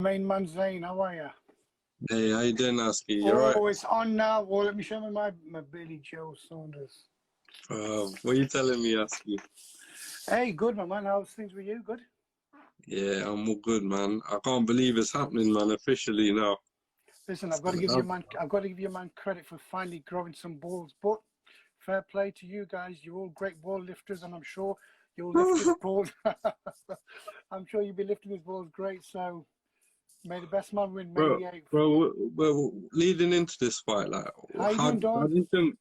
Main man Zane, how are you? Hey, how you doing, Asgar? You alright? Oh, it's on now. Well, let me show me my Billy Joe Saunders. What are you telling me, Asgar? Hey, good, my man. How's things with you? Good? Yeah, I'm all good, man. I can't believe it's happening, man, officially now. Listen, I've got to give you man credit for finally growing some balls, but fair play to you guys. You're all great ball lifters, and I'm sure you'll lift this ball. I'm sure you'll be lifting this balls great, so may the best man win, May the 8th. Bro, leading into this fight, like, How you doing, Dawn? do you think...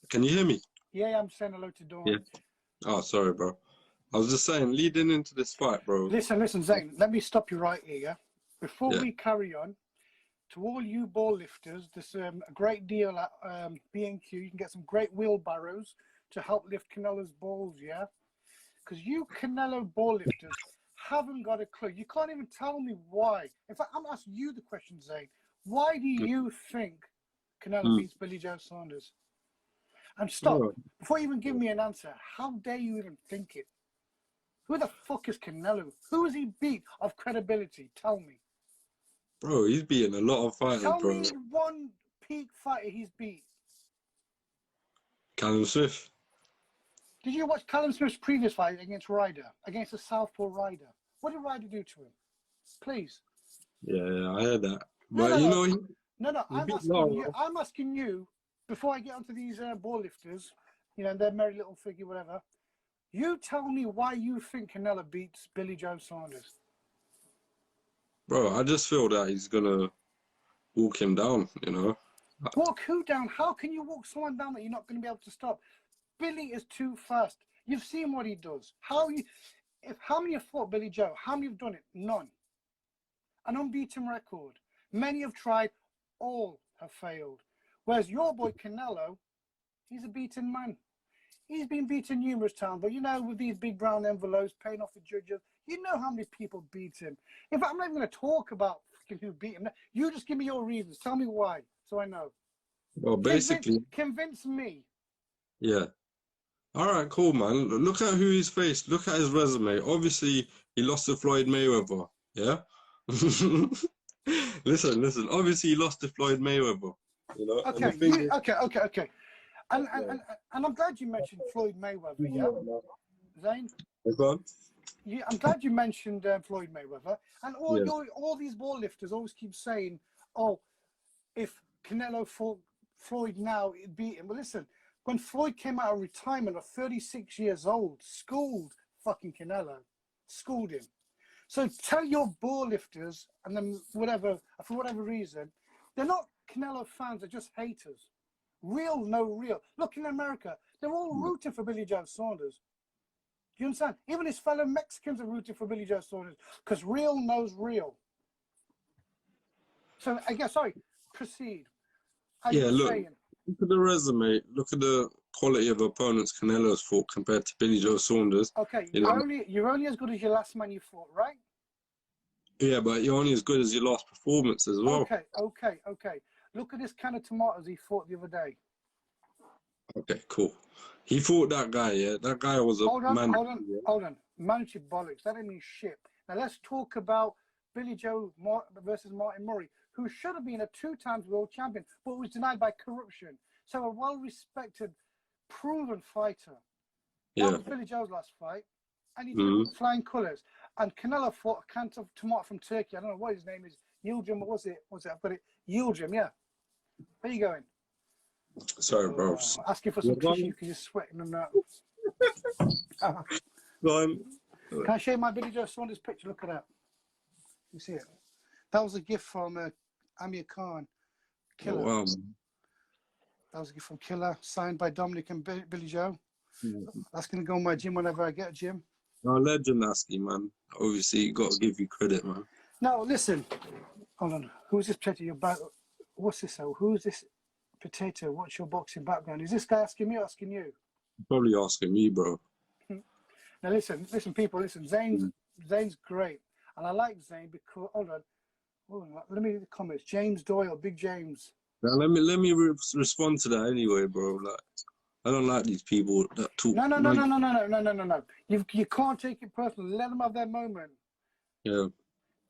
Can you hear me? Yeah, I'm saying hello to Dawn. Yeah. Oh, sorry, bro. I was just saying, leading into this fight, bro. Listen, Zane, let me stop you right here, yeah? Before we carry on, to all you ball lifters, there's a great deal at B&Q. You can get some great wheelbarrows to help lift Canelo's balls, yeah? Because you Canelo ball lifters haven't got a clue. You can't even tell me why. In fact, I'm asking you the question, Zane. Why do you think Canelo beats Billy Joe Saunders? And stop. Before you even give me an answer, how dare you even think it? Who the fuck is Canelo? Who has he beat of credibility? Tell me. Bro, he's beating a lot of fighters, bro. Tell me one peak fighter he's beat. Callum Smith. Did you watch Callum Smith's previous fight against Ryder, against the Southpaw Ryder? What did Ryder do to him? Please. Yeah, I heard that. But you know, I'm asking you, before I get onto these ball lifters, you know, their merry little figure, whatever. You tell me why you think Canelo beats Billy Joe Saunders. Bro, I just feel that he's gonna walk him down, you know. Walk who down? How can you walk someone down that you're not going to be able to stop? Billy is too fast. You've seen what he does. How many have fought Billy Joe? How many have done it? None. An unbeaten record. Many have tried. All have failed. Whereas your boy Canelo, he's a beaten man. He's been beaten numerous times, but you know, with these big brown envelopes, paying off the judges, you know how many people beat him. In fact, I'm not even going to talk about who beat him. You just give me your reasons. Tell me why, so I know. Well, basically... Convince me. Yeah. All right, cool, man. Look at who he's faced. Look at his resume. Obviously, he lost to Floyd Mayweather, yeah? Listen. Obviously, he lost to Floyd Mayweather, you know? Okay. And I'm glad you mentioned Floyd Mayweather, yeah? Zane? I'm glad you mentioned Floyd Mayweather. And all these ball lifters always keep saying, oh, if Canelo fought Floyd now, it'd beat him. But listen, when Floyd came out of retirement at 36 years old, schooled fucking Canelo, schooled him. So tell your ball lifters, and then for whatever reason, they're not Canelo fans, they're just haters. Real, no real. Look, in America, they're all rooting for Billy Joe Saunders. Do you understand? Even his fellow Mexicans are rooting for Billy Joe Saunders because real knows real. So, proceed. Look at the resume. Look at the quality of opponents Canelo's fought compared to Billy Joe Saunders. Okay, you're only as good as your last man you fought, right? Yeah, but you're only as good as your last performance as well. Okay. Look at this can of tomatoes he fought the other day. Okay, cool. He fought that guy, yeah? That guy was man. Hold on. Manchi bollocks. That didn't mean shit. Now let's talk about Billy Joe versus Martin Murray, who should have been a 2-time world champion, but was denied by corruption. So a well-respected, proven fighter. That was Billy Joe's last fight. And he did it with flying colours. And Canelo fought a can of tomato from Turkey. I don't know what his name is. Yildirim, what was it? I've got it. Yildirim, yeah. Where are you going? Sorry, bro. Asking for some tissue because you're sweating and that. Can I show you my Billy Joe Saunders picture? Look at that. You see it? That was a gift from Amir Khan, Killer. Oh, wow. That was a gift from Killer, signed by Dominic and Billy Joe. That's going to go in my gym whenever I get a gym. No, legend, Asgar, man. Obviously, you got to give you credit, man. Now, listen. Hold on. Who's this potato? What's this? Who's this potato? What's your boxing background? Is this guy asking me or asking you? Probably asking me, bro. Now, listen, people, listen. Zane's great. And I like Zane because, hold on. Let me read the comments. James Doyle, Big James. Now, let me respond to that anyway, bro. Like, I don't like these people that talk. No. You can't take it personally. Let them have their moment. Yeah.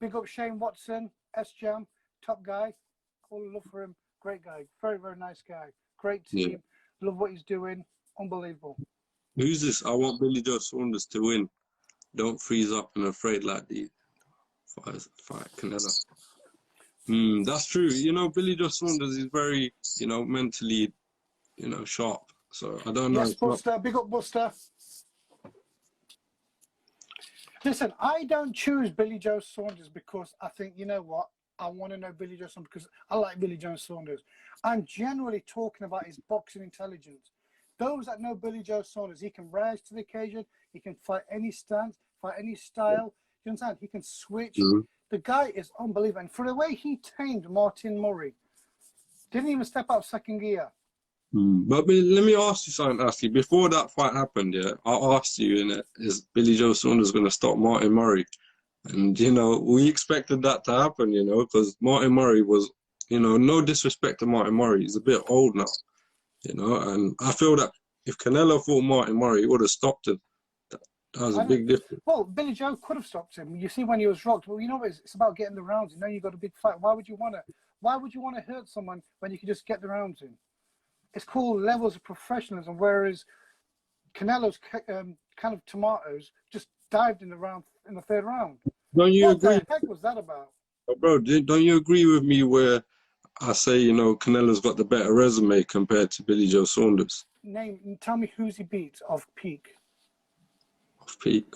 Big up Shane Watson, S-Jam, top guy. All love for him. Great guy. Very, very nice guy. Great team. Yeah. Love what he's doing. Unbelievable. Who's this? I want Billy Joe Saunders to win. Don't freeze up and afraid like the fight Canelo. That's true. You know, Billy Joe Saunders is very, you know, mentally, you know, sharp. So I don't know. Yes, Buster. Big up, Buster. Listen, I don't choose Billy Joe Saunders because I think, you know what? I want to know Billy Joe Saunders because I like Billy Joe Saunders. I'm generally talking about his boxing intelligence. Those that know Billy Joe Saunders, he can rise to the occasion. He can fight any stance, fight any style. You understand? He can switch. The guy is unbelievable. And for the way he tamed Martin Murray, didn't even step out second gear. But let me ask you something, Ashley. Before that fight happened, yeah, I asked you, is Billy Joe Saunders going to stop Martin Murray? And, you know, we expected that to happen, you know, because Martin Murray was, you know, no disrespect to Martin Murray. He's a bit old now, you know, and I feel that if Canelo fought Martin Murray, he would have stopped him. That was a big difference. Well, Billy Joe could have stopped him. You see when he was rocked. Well, you know, it's about getting the rounds. You know, you got a big fight. Why would you want to hurt someone when you can just get the rounds in? It's called levels of professionalism, whereas Canelo's kind of tomatoes just dived in the third round. Don't you agree? What the heck was that about? Bro, don't you agree with me where I say, you know, Canelo's got the better resume compared to Billy Joe Saunders? Tell me who's he beat of peak. Of peak?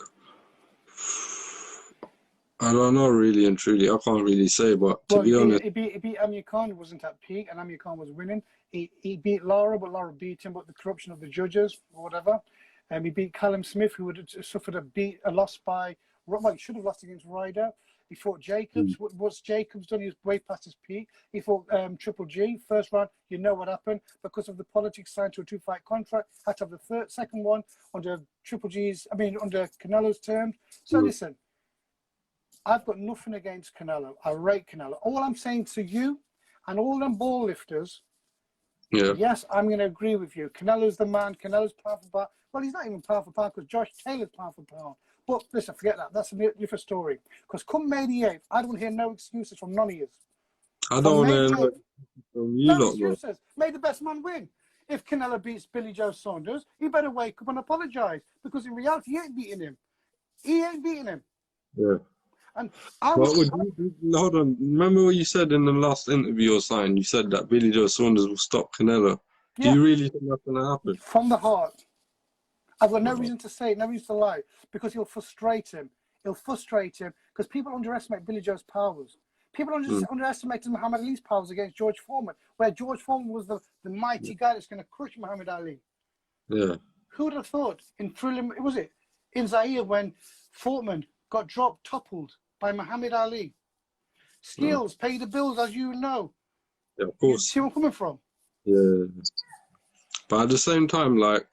I don't know, really and truly. I can't really say, but to be honest... He beat Amir Khan, wasn't at peak, and Amir Khan was winning. He beat Lara, but Lara beat him, but the corruption of the judges or whatever. He beat Callum Smith, who had suffered a loss by... Well, he should have lost against Ryder. He fought Jacobs. What's Jacobs done? He was way past his peak. He fought Triple G. First round, you know what happened. Because of the politics signed to a 2-fight contract, had to have the second one under under Canelo's terms. So listen, I've got nothing against Canelo. I rate Canelo. All I'm saying to you and all them ball lifters, yes, I'm going to agree with you. Canelo's the man. Canelo's pound for pound. Well, he's not even pound for pound because Josh Taylor's pound for pound. But listen, forget that. That's a different story. Because come May the 8th, I don't want to hear no excuses from none of you. I don't want to hear from you. No excuses. May the best man win. If Canelo beats Billy Joe Saunders, he better wake up and apologise. Because in reality, he ain't beating him. He ain't beating him. Yeah. And hold on. Remember what you said in the last interview or something? You said that Billy Joe Saunders will stop Canelo. Do you really think that's going to happen? From the heart. I've got no reason to say it, no reason to lie, because he'll frustrate him. He'll frustrate him because people underestimate Billy Joe's powers. People underestimate Muhammad Ali's powers against George Foreman, where George Foreman was the mighty guy that's going to crush Muhammad Ali. Yeah. Who would have thought in Zaire when Foreman got toppled by Muhammad Ali? Skills pay the bills, as you know. Yeah, of course. You see where I'm coming from? Yeah. But at the same time, like,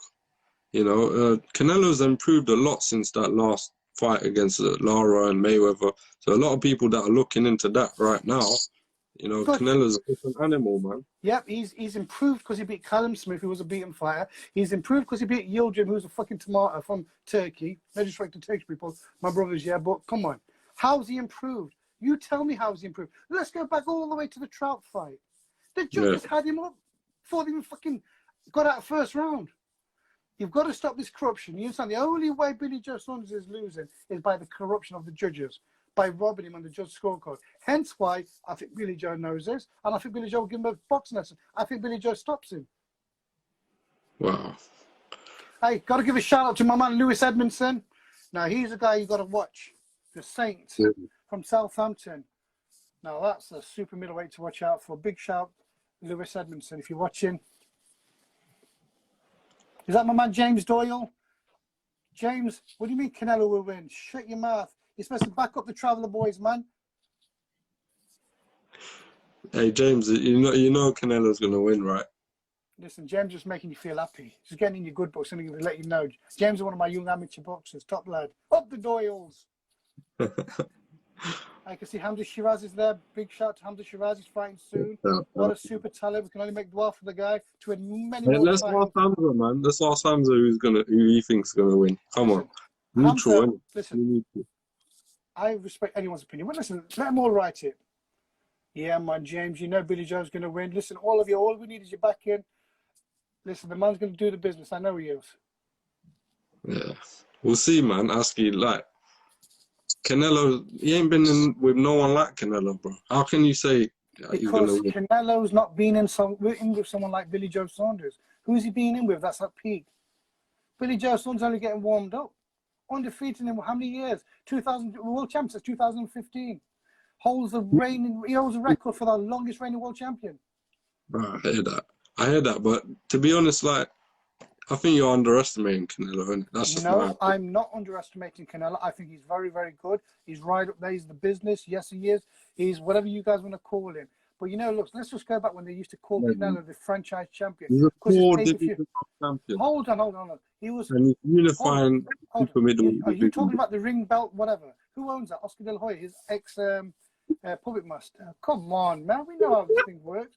you know, Canelo's improved a lot since that last fight against Lara and Mayweather. So a lot of people that are looking into that right now, you know, Canelo's a different animal, man. Yep, he's improved because he beat Callum Smith, who was a beaten fighter. He's improved because he beat Yildirim, who's a fucking tomato from Turkey. No disrespect to Turkish people, my brothers, yeah, but come on. How's he improved? You tell me how's he improved. Let's go back all the way to the Trout fight. The judges had him up before they even fucking got out of first round. You've got to stop this corruption. You understand? The only way Billy Joe Saunders is losing is by the corruption of the judges, by robbing him on the judge scorecard. Hence why I think Billy Joe knows this, and I think Billy Joe will give him a boxing lesson. I think Billy Joe stops him. Wow. Hey, got to give a shout out to my man Lewis Edmondson. Now, he's a guy you got to watch. The Saint from Southampton. Now, that's a super middleweight to watch out for. Big shout, Lewis Edmondson, if you're watching. Is that my man James Doyle? James, what do you mean Canelo will win? Shut your mouth. You're supposed to back up the Traveller boys, man. Hey, James, you know Canelo's going to win, right? Listen, James just making you feel happy. Just getting in your good books, something to let you know. James is one of my young amateur boxers, top lad. Up the Doyles. I can see Hamza Shiraz is there. Big shout to Hamza Shiraz. He's fighting soon. What a super talent. We can only make dua for the guy to win many more let's ask Hamza, man. Let's ask Hamza who he thinks is going to win. Come on. Neutral, Hamza, listen. I respect anyone's opinion. But listen, let them all write it. Yeah, man, James, you know Billy Joe's going to win. Listen, all of you, all we need is your back in. Listen, the man's going to do the business. I know he is. Yeah. We'll see, man. Asky, like, Canelo, he ain't been in with no one like Canelo, bro. How can you say he's going Because to win? Canelo's not been in with someone like Billy Joe Saunders. Who's he been in with? That's at peak. Billy Joe Saunders only getting warmed up. Undefeated in how many years? 2000 world champion since 2015. He holds a record for the longest reigning world champion. Bro, I hear that. I hear that, but to be honest, like, I think you're underestimating Canelo, and that's just No, I'm not underestimating Canelo. I think he's very, very good. He's right up there. He's the business. Yes, he is. He's whatever you guys want to call him. But you know, look, let's just go back when they used to call Canelo the franchise champion. He's a poor champion. Hold on. He was unifying super middle. Are you talking about the ring belt, whatever? Who owns that? Oscar De La Hoya, his ex puppet master. Come on, man. We know how this thing works.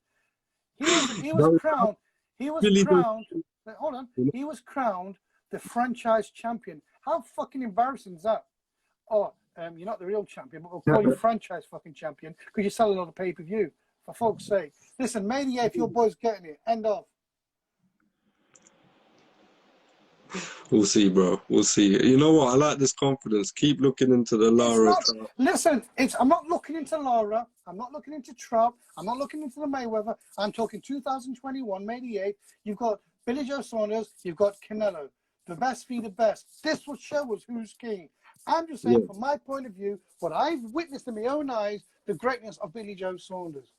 He was crowned. He was crowned. Hold on. He was crowned the franchise champion. How fucking embarrassing is that? Oh, you're not the real champion, but we'll call you franchise fucking champion because you sell a lot of pay-per-view. For fuck's sake. Listen, maybe if your boy's getting it, end off. We'll see, bro. We'll see. You know what? I like this confidence. Keep looking into the Lara. Listen, I'm not looking into Lara. I'm not looking into Trump. I'm not looking into the Mayweather. I'm talking 2021, May the 8th. You've got Billy Joe Saunders. You've got Canelo. The best be the best. This will show us who's king. I'm just saying, from my point of view, what I've witnessed in my own eyes, the greatness of Billy Joe Saunders.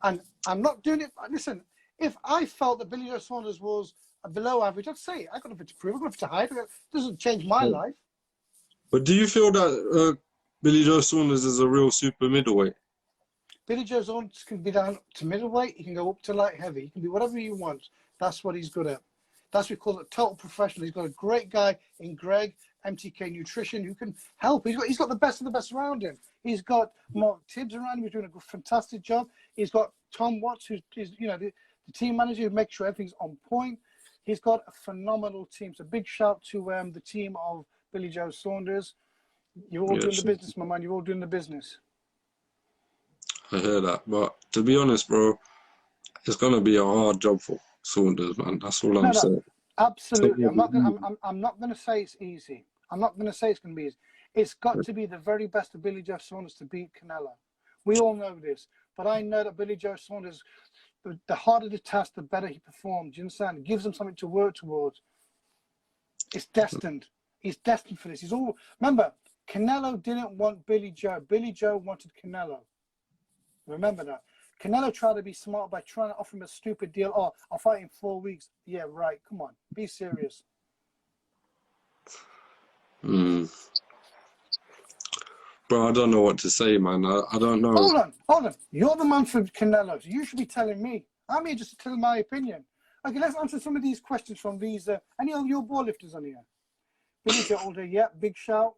And I'm not doing it. Listen, if I felt that Billy Joe Saunders was below average, I'd say I got nothing to prove. I got nothing to hide. It doesn't change my life. But do you feel that Billy Joe Saunders is a real super middleweight? Billy Joe Saunders can be down to middleweight. He can go up to light heavy. He can be whatever he wants. That's what he's good at. That's what we call a total professional. He's got a great guy in Greg, MTK Nutrition, who can help. He's got the best of the best around him. He's got Mark Tibbs around him, who's doing a fantastic job. He's got Tom Watts, who's the team manager, who makes sure everything's on point. He's got a phenomenal team. So big shout to the team of Billy Joe Saunders. You're all doing the business, my man. You're all doing the business. I hear that. But to be honest, bro, it's going to be a hard job for Saunders, man. That's all I'm saying. Absolutely. I'm not going to say it's easy. I'm not going to say it's going to be easy. It's got to be the very best of Billy Joe Saunders to beat Canelo. We all know this. But I know that Billy Joe Saunders, the harder the task, the better he performs. Do you understand? It gives him something to work towards. It's destined. He's destined for this. Remember, Canelo didn't want Billy Joe. Billy Joe wanted Canelo. Remember that. Canelo tried to be smart by trying to offer him a stupid deal. Oh, I'll fight in 4 weeks. Yeah, right. Come on. Be serious. Bro, I don't know what to say, man. I don't know. Hold on. You're the man for Canelo. So you should be telling me. I'm here just to tell my opinion. Okay, let's answer some of these questions from these. Any of your ball lifters on here? Billy Joe Older, yeah, big shout.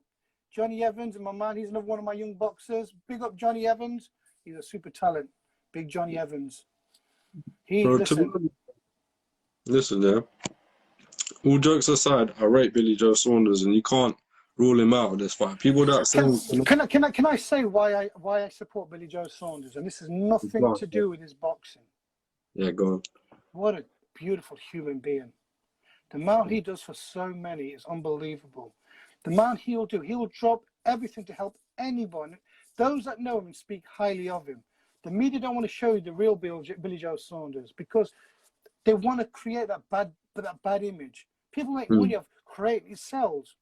Johnny Evans, my man, he's another one of my young boxers. Big up Johnny Evans. He's a super talent. Big Johnny Evans. Listen, yeah. All jokes aside, I rate Billy Joe Saunders, and you can't rule him out of this fight. People that say, can I say why I support Billy Joe Saunders? And this has nothing to do with his boxing. Yeah, go on. What a beautiful human being. The amount he does for so many is unbelievable. The amount he'll drop everything to help anyone. Those that know him and speak highly of him. The media don't want to show you the real Billy Joe Saunders because they want to create that bad image. People make money of creating his sells.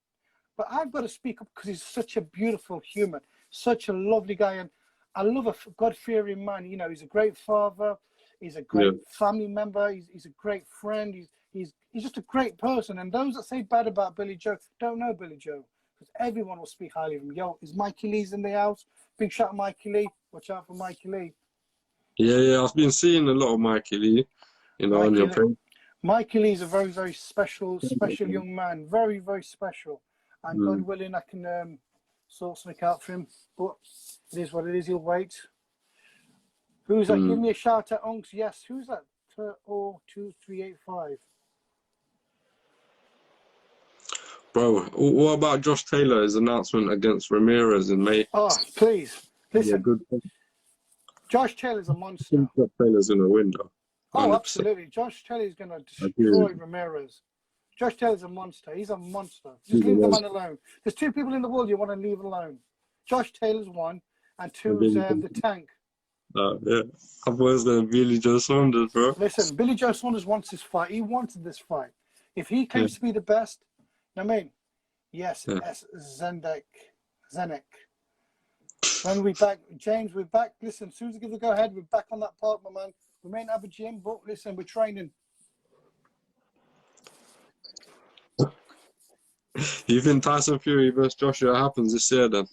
But I've got to speak up because he's such a beautiful human, such a lovely guy. And I love a God-fearing man. You know, he's a great father. He's a great family member. He's a great friend. He's just a great person. And those that say bad about Billy Joe don't know Billy Joe because everyone will speak highly of him. Yo, is Mikey Lee's in the house? Big shout out Mikey Lee. Watch out for Mikey Lee. Yeah, I've been seeing a lot of Mikey Lee, on your page. Mikey Lee's a very, very special young man. Very, very special. And God willing, I can sort something out for him. But it is what it is. He'll wait. Who's that? Give me a shout out, Unks. Yes. Who's that? 2385. Bro, what about Josh Taylor's announcement against Ramirez in May? Oh, please. Listen, Yeah, good. Josh Taylor's a monster. I think Josh Taylor's going to win, though. 100%. Oh, absolutely. Josh Taylor's going to destroy Ramirez. Josh Taylor's a monster. He's a monster. Just leave the man alone. There's 2 people in the world you want to leave alone. Josh Taylor's 1, and 2 is the tank. Yeah. I thought it was going to be Billy Joe Saunders, bro. Listen, Billy Joe Saunders wants this fight. He wanted this fight. If he claims to be the best, I mean, yes, Zenek. When we back, James, we're back. Listen, as soon as we give the go ahead, we're back on that park, my man. We may not have a gym, but listen, we're training. You think Tyson Fury versus Joshua happens this year then?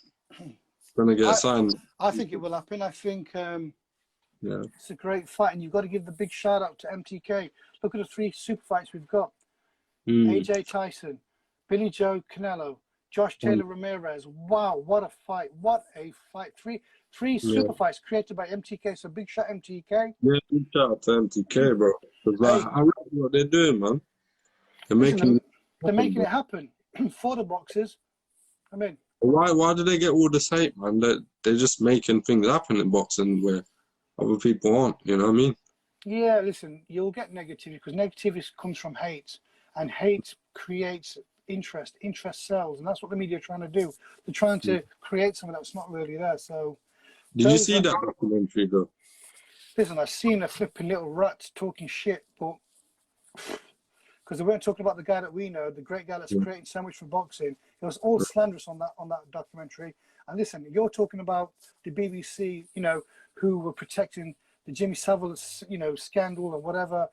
Going to get signed? I think it will happen. I think it's a great fight, and you've got to give the big shout out to MTK. Look at the 3 super fights we've got. AJ Tyson, Billy Joe Canelo, Josh Taylor Ramirez. Wow, what a fight. What a fight. Three super fights created by MTK. So big shout MTK. Yeah, big shout out to MTK, bro. Because I read what they're doing, man. They're making it happen for the boxers. I mean, why do they get all this hate, man? They're just making things happen in boxing where other people aren't, you know what I mean? Yeah, listen, you'll get negativity because negativity comes from hate, and hate creates interest. Interest sells, and that's what the media are trying to do. They're trying to create something that's not really there. So, did you see that documentary, though? Listen, I've seen a flipping little rat talking shit, but because they weren't talking about the guy that we know, the great guy that's creating so much for boxing. It was all slanderous on that documentary. And listen, you're talking about the BBC, you know, who were protecting the Jimmy Savile, you know, scandal or whatever.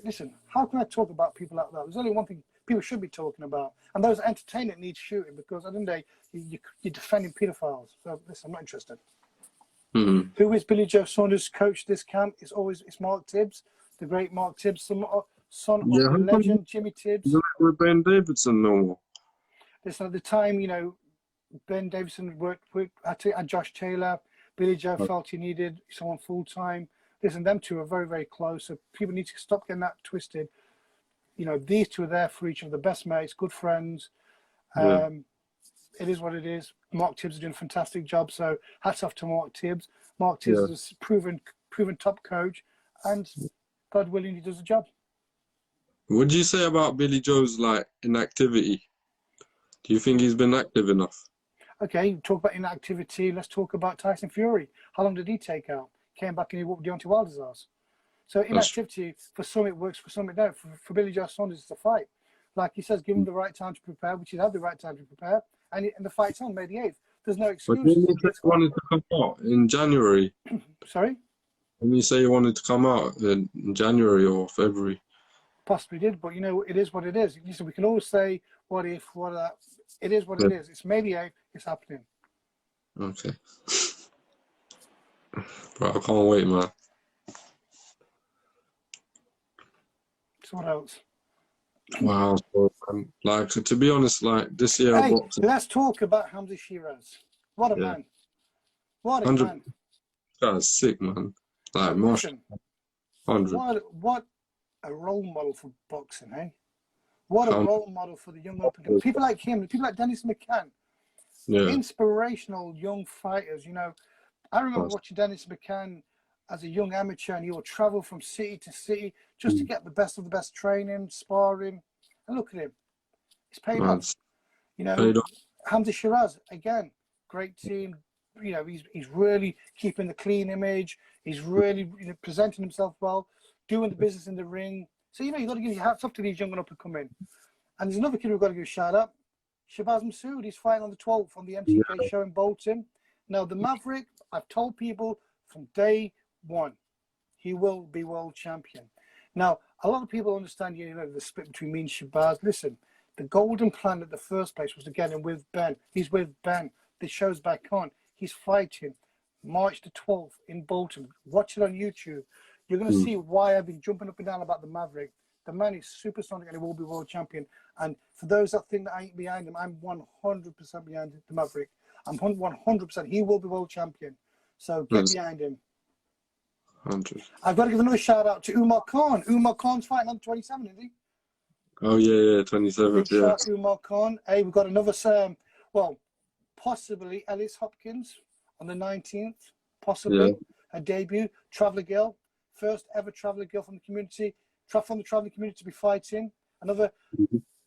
Listen, how can I talk about people like that? There's only one thing people should be talking about, and those entertainment needs shooting, because at the end of the day, you're defending pedophiles. So listen, I'm not interested. Who is Billy Joe Saunders' coach this camp? It's Mark Tibbs, the great Mark Tibbs, son of the legend Jimmy Tibbs. You're with Ben Davidson no more. Listen, at the time, you know, Ben Davidson worked at Josh Taylor. Billy Joe felt he needed someone full time. Listen, them 2 are very, very close. So people need to stop getting that twisted. You know, these 2 are there for each other, best mates, good friends. It is what it is. Mark Tibbs is doing a fantastic job. So hats off to Mark Tibbs. Mark Tibbs is a proven top coach, and God willing, he does the job. What do you say about Billy Joe's inactivity? Do you think he's been active enough? Okay, talk about inactivity. Let's talk about Tyson Fury. How long did he take out? Came back and he whooped Deontay Wilder's ass. So inactivity, for some it works, for some it don't. For Billy Joe Saunders, it's a fight. Like he says, give him the right time to prepare, which he's had the right time to prepare, and the fight's on May the 8th. There's no excuse. But didn't you wanted to come out in January? Sorry? Didn't you say you wanted to come out in January or February? Possibly did, but you know, it is what it is. Listen, we can always say, what if, what that. It is what it is. It's May the 8th, it's happening. Okay. Bro, I can't wait, man. So what else? Wow. To be honest, this year... Hey, let's talk about Hamza Shiraz. What a man. What a man. That's sick, man. Marshall. 100. What a role model for boxing, eh? What a role model for the young open. People like him, people like Dennis McCann. Inspirational young fighters, you know. I remember watching Dennis McCann as a young amateur, and he would travel from city to city just to get the best of the best training, sparring. And look at him. He's paid off. You know, Hamza Shiraz, again, great team. You know, he's really keeping the clean image. He's really presenting himself well, doing the business in the ring. So, you know, you've got to give your hats up to these young and up and coming. And there's another kid we've got to give a shout out. Shabazz Masood, he's fighting on the 12th on the MTK show in Bolton. Now, the Maverick, I've told people from day one, he will be world champion. Now, a lot of people understand, you know, the split between me and Shabazz. Listen, the golden plan at the first place was to get him with Ben. He's with Ben. The show's back on. He's fighting March the 12th in Bolton. Watch it on YouTube. You're going to see why I've been jumping up and down about the Maverick. The man is supersonic and he will be world champion. And for those that think that I ain't behind him, I'm 100% behind the Maverick. I'm 100%. He will be world champion. So get behind him. 100. I've got to give another shout out to Umar Khan. Umar Khan's fighting on the 27th, isn't he? Oh yeah, 27th. Big Yeah. shout to Umar Khan. Hey, we've got another well, possibly Ellis Hopkins on the 19th. Possibly a debut. Traveller girl, first ever traveller girl from the community. From the traveling community to be fighting. Another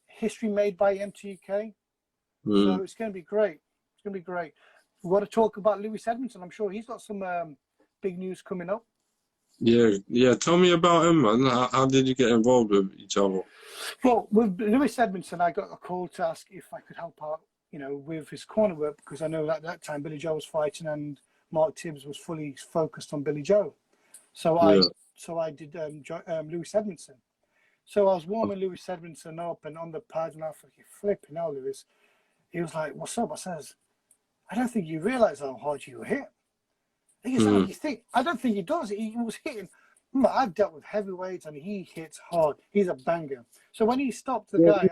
history made by MTK. So it's going to be great. It's going to be great. We've got to talk about Lewis Edmondson. I'm sure he's got some big news coming up. Yeah. Tell me about him, man. How did you get involved with each other? Well, with Lewis Edmondson, I got a call to ask if I could help out, you know, with his corner work, because I know that at that time Billy Joe was fighting and Mark Tibbs was fully focused on Billy Joe. So I did Lewis Edmondson. So I was warming Lewis Edmondson up and on the pad, and I was thinking, flipping hell, Lewis. He was like, "What's up?" I says, "I don't think you realise how hard you hit." He goes, "Oh, you think?" I don't think he does. He was hitting. I've dealt with heavyweights and he hits hard. He's a banger. So when he stopped the guy,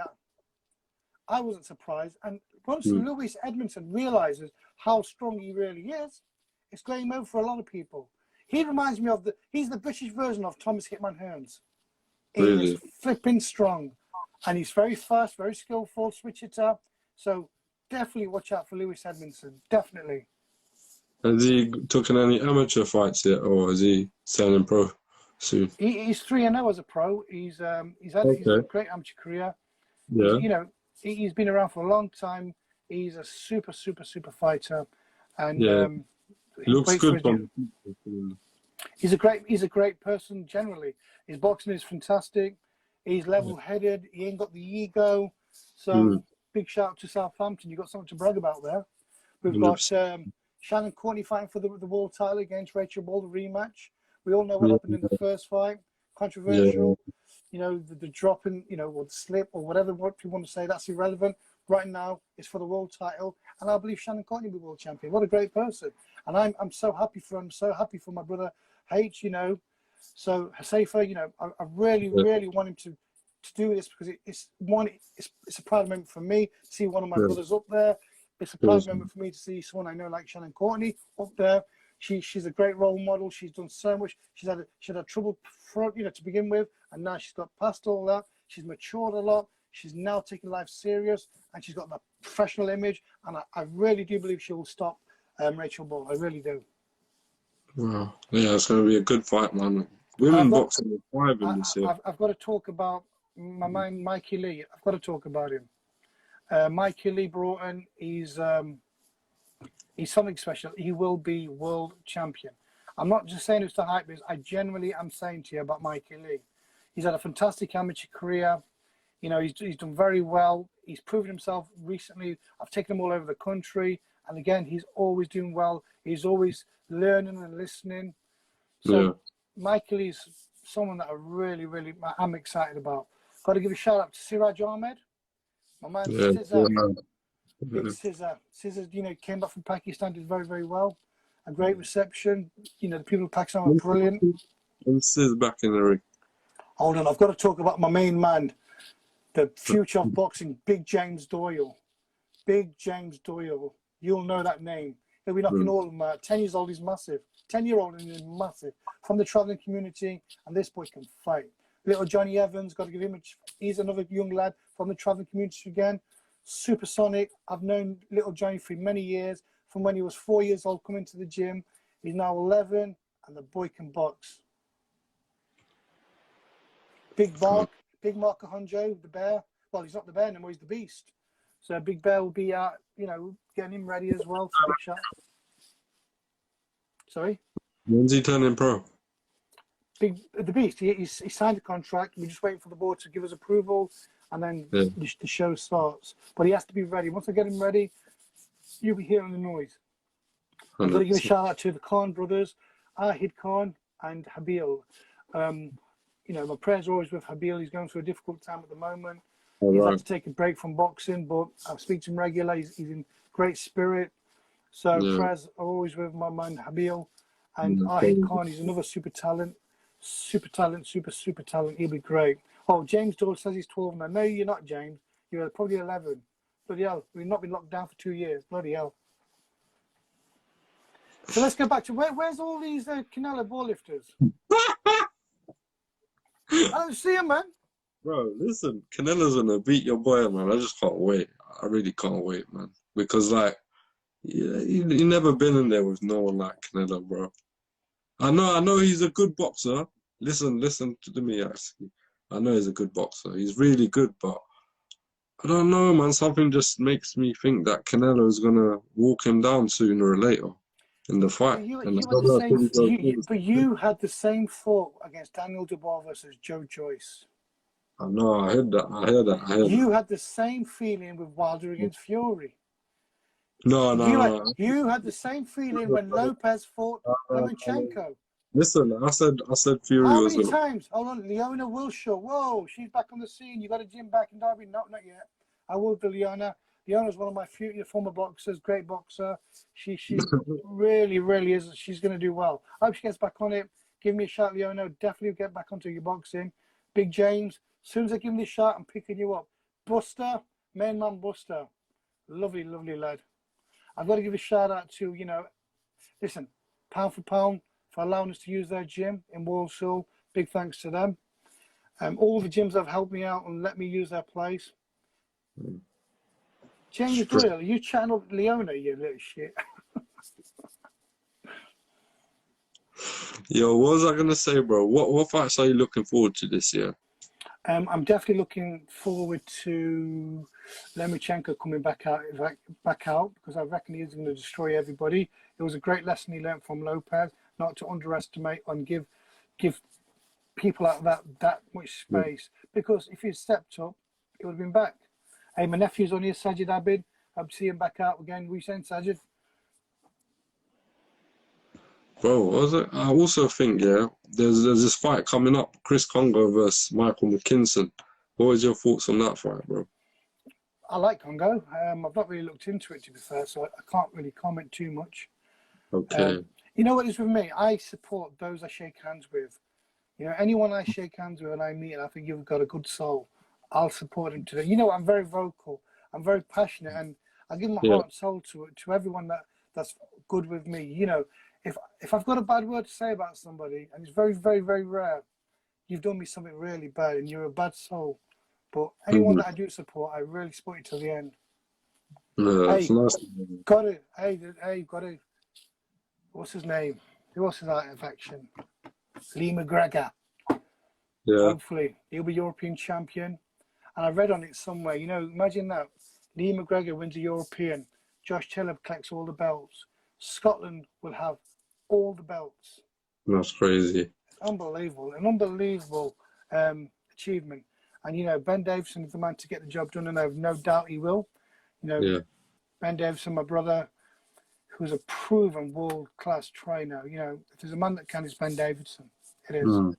I wasn't surprised. And once Lewis Edmondson realizes how strong he really is, it's game over for a lot of people. He reminds me of he's the British version of Thomas Hitman Hearns. He is flipping strong. And he's very fast, very skillful, switch it up. So definitely watch out for Lewis Edmondson. Definitely. Has he taken any amateur fights yet, or is he turning pro soon? He's 3-0 as a pro. He's had a great amateur career. Yeah. You know, he's been around for a long time. He's a super fighter, and he looks good. He's a great person generally. His boxing is fantastic. He's level-headed. He ain't got the ego. So big shout out to Southampton. You got something to brag about there. We've got Shannon Courtney fighting for the world title against Rachel Ball, the rematch. We all know what happened in the first fight. Controversial. You know, the dropping, you know, or the slip or whatever what you want to say, that's irrelevant. Right now, it's for the world title. And I believe Shannon Courtney will be world champion. What a great person. And I'm so happy for him, so happy for my brother H, you know. So Hasefa, you know, I really want him to do this, because it's a proud moment for me to see one of my brothers up there. It's a proud moment for me to see someone I know like Shannon Courtney up there. She's a great role model. She's done so much. She had trouble front, you know, to begin with, and now she's got past all that. She's matured a lot. She's now taking life serious, and she's got that professional image. And I really do believe she will stop Rachel Ball. I really do. Wow. Yeah, it's going to be a good fight, man. Women boxing is thriving this year. I've got to talk about my man, Mikey Lee. I've got to talk about him. Mikey Lee Broughton, he's something special. He will be world champion. I'm not just saying it's the hype, because I genuinely am saying to you about Mikey Lee. He's had a fantastic amateur career. You know, he's done very well. He's proven himself recently. I've taken him all over the country. And again, he's always doing well. He's always learning and listening. So Mikey Lee's someone that I'm excited about. Got to give a shout out to Siraj Ahmed. My man, Big Scissor. Scissor, you know, came back from Pakistan, did very well. A great reception. You know, the people of Pakistan were brilliant. And Scissor back in the ring. Hold on, I've got to talk about my main man, the future of boxing, Big James Doyle. Big James Doyle. You'll know that name. He'll be knocking all of them out. 10 years old, he's massive. 10-year-old and he's massive. From the travelling community, and this boy can fight. Little Johnny Evans, got to give him he's another young lad from the travelling community again. Supersonic. I've known little Johnny for many years, from when he was 4 years old, coming to the gym. He's now 11, and the boy can box. Big Mark Ahunjo, the bear. Well, he's not the bear anymore, he's the beast. So Big Bear will be out, you know, getting him ready as well. So big shot. Sorry? When's he turning pro? The beast. He signed a contract. We're just waiting for the board to give us approval, and then the show starts. But he has to be ready. Once I get him ready, you'll be hearing the noise. I'm going to give a shout out to the Khan brothers, Ahid Khan and Habil. You know, my prayers are always with Habil. He's going through a difficult time at the moment. He's had to take a break from boxing, but I speak to him regularly. He's in great spirit. So prayers are always with my man Habil. And Ahid Khan, he's another super talent. Super talent. He'll be great. Oh, James Doyle says he's 12 now. No, you're not, James. You're probably 11. Bloody hell. We've not been locked down for 2 years. Bloody hell. So let's go back to where's all these Canelo ball lifters? I don't see them, man. Bro, listen, Canelo's gonna beat your boy, man. I just can't wait. I really can't wait, man. Because like, yeah, you never been in there with no one like Canelo, bro. I know he's a good boxer. Listen to me, actually. I know he's a good boxer. He's really good, but I don't know, man. Something just makes me think that Canelo is gonna walk him down sooner or later in the fight. But you And had the same. But you had the same thought against Daniel Dubois versus Joe Joyce. I know. I heard that. You had the same feeling with Wilder against Fury. No. You had the same feeling when Lopez fought Lomachenko. Listen, I said Fury How was many gonna. times? Hold on, Leona Wilshire. Whoa, she's back on the scene. You got a gym back in Derby? No, not yet. I will do Leona. Leona's one of my former boxers, great boxer. She really is. She's going to do well. I hope she gets back on it. Give me a shot, Leona. Definitely get back onto your boxing. Big James, as soon as I give him this shot, I'm picking you up. Buster, main man Buster. Lovely lad. I've got to give a shout out to, listen, pound for pound, for allowing us to use their gym in Walsall. Big thanks to them. All the gyms have helped me out and let me use their place. James Doyle, you channeled Leona, you little shit. Yo, what was I gonna say, bro? What fights are you looking forward to this year? I'm definitely looking forward to Lomachenko coming back out because I reckon he's going to destroy everybody. It was a great lesson he learned from Lopez, not to underestimate and give people out that much space. Because if he stepped up, he would have been back. Hey, my nephew's on here, Sajid Abid. I'll see him back out again. We saying Sajid? Bro, what was it? I also think, yeah, there's this fight coming up, Chris Congo versus Michael Mckinson. What was your thoughts on that fight, bro? I like Congo. I've not really looked into it, to be fair, so I can't really comment too much. Okay. You know what it is with me? I support those I shake hands with. Anyone I shake hands with and I meet and I think you've got a good soul, I'll support him today. I'm very vocal. I'm very passionate, and I give my heart and soul to everyone that's good with me. If I've got a bad word to say about somebody, and it's very, very, very rare, you've done me something really bad and you're a bad soul. But anyone that I do support, I really support you till the end. Yeah, it's nice. Got it. Hey, got it. What's his name? Who else is out of action? Lee McGregor. Yeah. Hopefully, he'll be European champion. And I read on it somewhere, imagine that. Lee McGregor wins a European. Josh Taylor collects all the belts. Scotland will have all the belts. That's crazy. Unbelievable. An unbelievable achievement. And, Ben Davison is the man to get the job done, and I have no doubt he will. Ben Davison, my brother, who's a proven world-class trainer. If there's a man that can, it's Ben Davison. It is.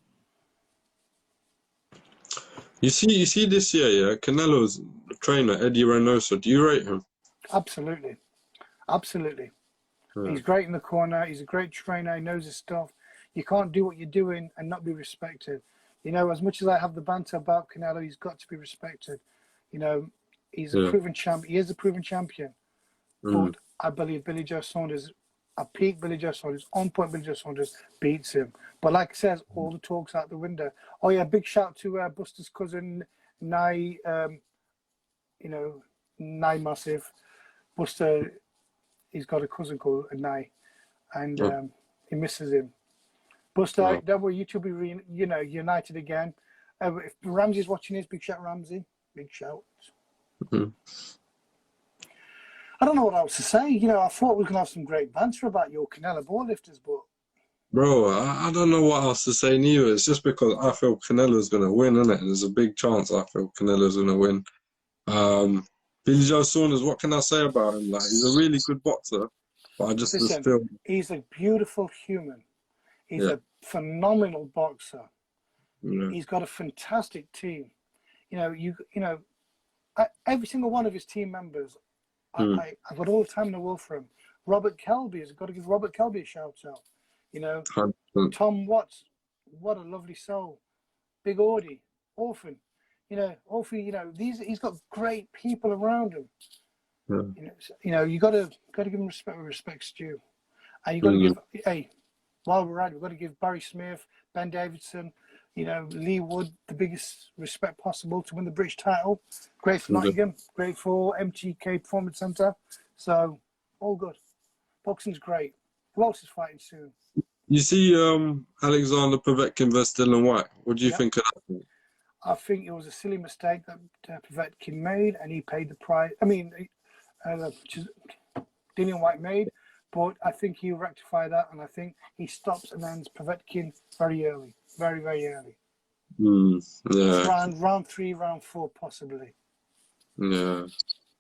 You see this year, yeah, Canelo's trainer, Eddie Reynoso, do you rate him? Absolutely. Yeah. He's great in the corner. He's a great trainer. He knows his stuff. You can't do what you're doing and not be respected. As much as I have the banter about Canelo, he's got to be respected. He's a proven champion. He is a proven champion. But I believe Billy Joe Saunders, a peak Billy Joe Saunders, on point Billy Joe Saunders beats him. But like I says, all the talk's out the window. Oh yeah, big shout to Buster's cousin, Nye, Nye Massive. Buster, he's got a cousin called Nye, and he misses him. Buster, don't worry, you two be united again. If Ramsey's watching this, big shout Ramsey, big shout. I don't know what else to say. I thought we were going to have some great banter about your Canelo ball lifters, but... Bro, I don't know what else to say neither. It's just because I feel Canelo's going to win, isn't it? There's a big chance I feel Canelo's going to win. Billy Joe Saunders, what can I say about him? Like, he's a really good boxer, but I just feel... He's a beautiful human. He's a phenomenal boxer. Yeah. He's got a fantastic team. Every single one of his team members, I've got all the time in the world for him. Robert Kelby, I've got to give Robert Kelby a shout out. 100%. Tom Watts, what a lovely soul. Big Audie, Orphan. Orphan, he's got great people around him. Yeah. You got to give him respect where respect's due. And you got to give, while we're at it, we've got to give Barry Smith, Ben Davidson, You know, Lee Wood, the biggest respect possible to win the British title. Great for Nottingham, great for MTK Performance Centre. So, all good. Boxing's great. Who else is fighting soon? You see Alexander Povetkin versus Dylan White. What do you think of that? I think it was a silly mistake that Povetkin made, and he paid the price. I mean, Dylan White made, but I think he'll rectify that, and I think he stops and ends Povetkin very early. Very, very early. Yeah. Round 3, round 4, possibly. Yeah,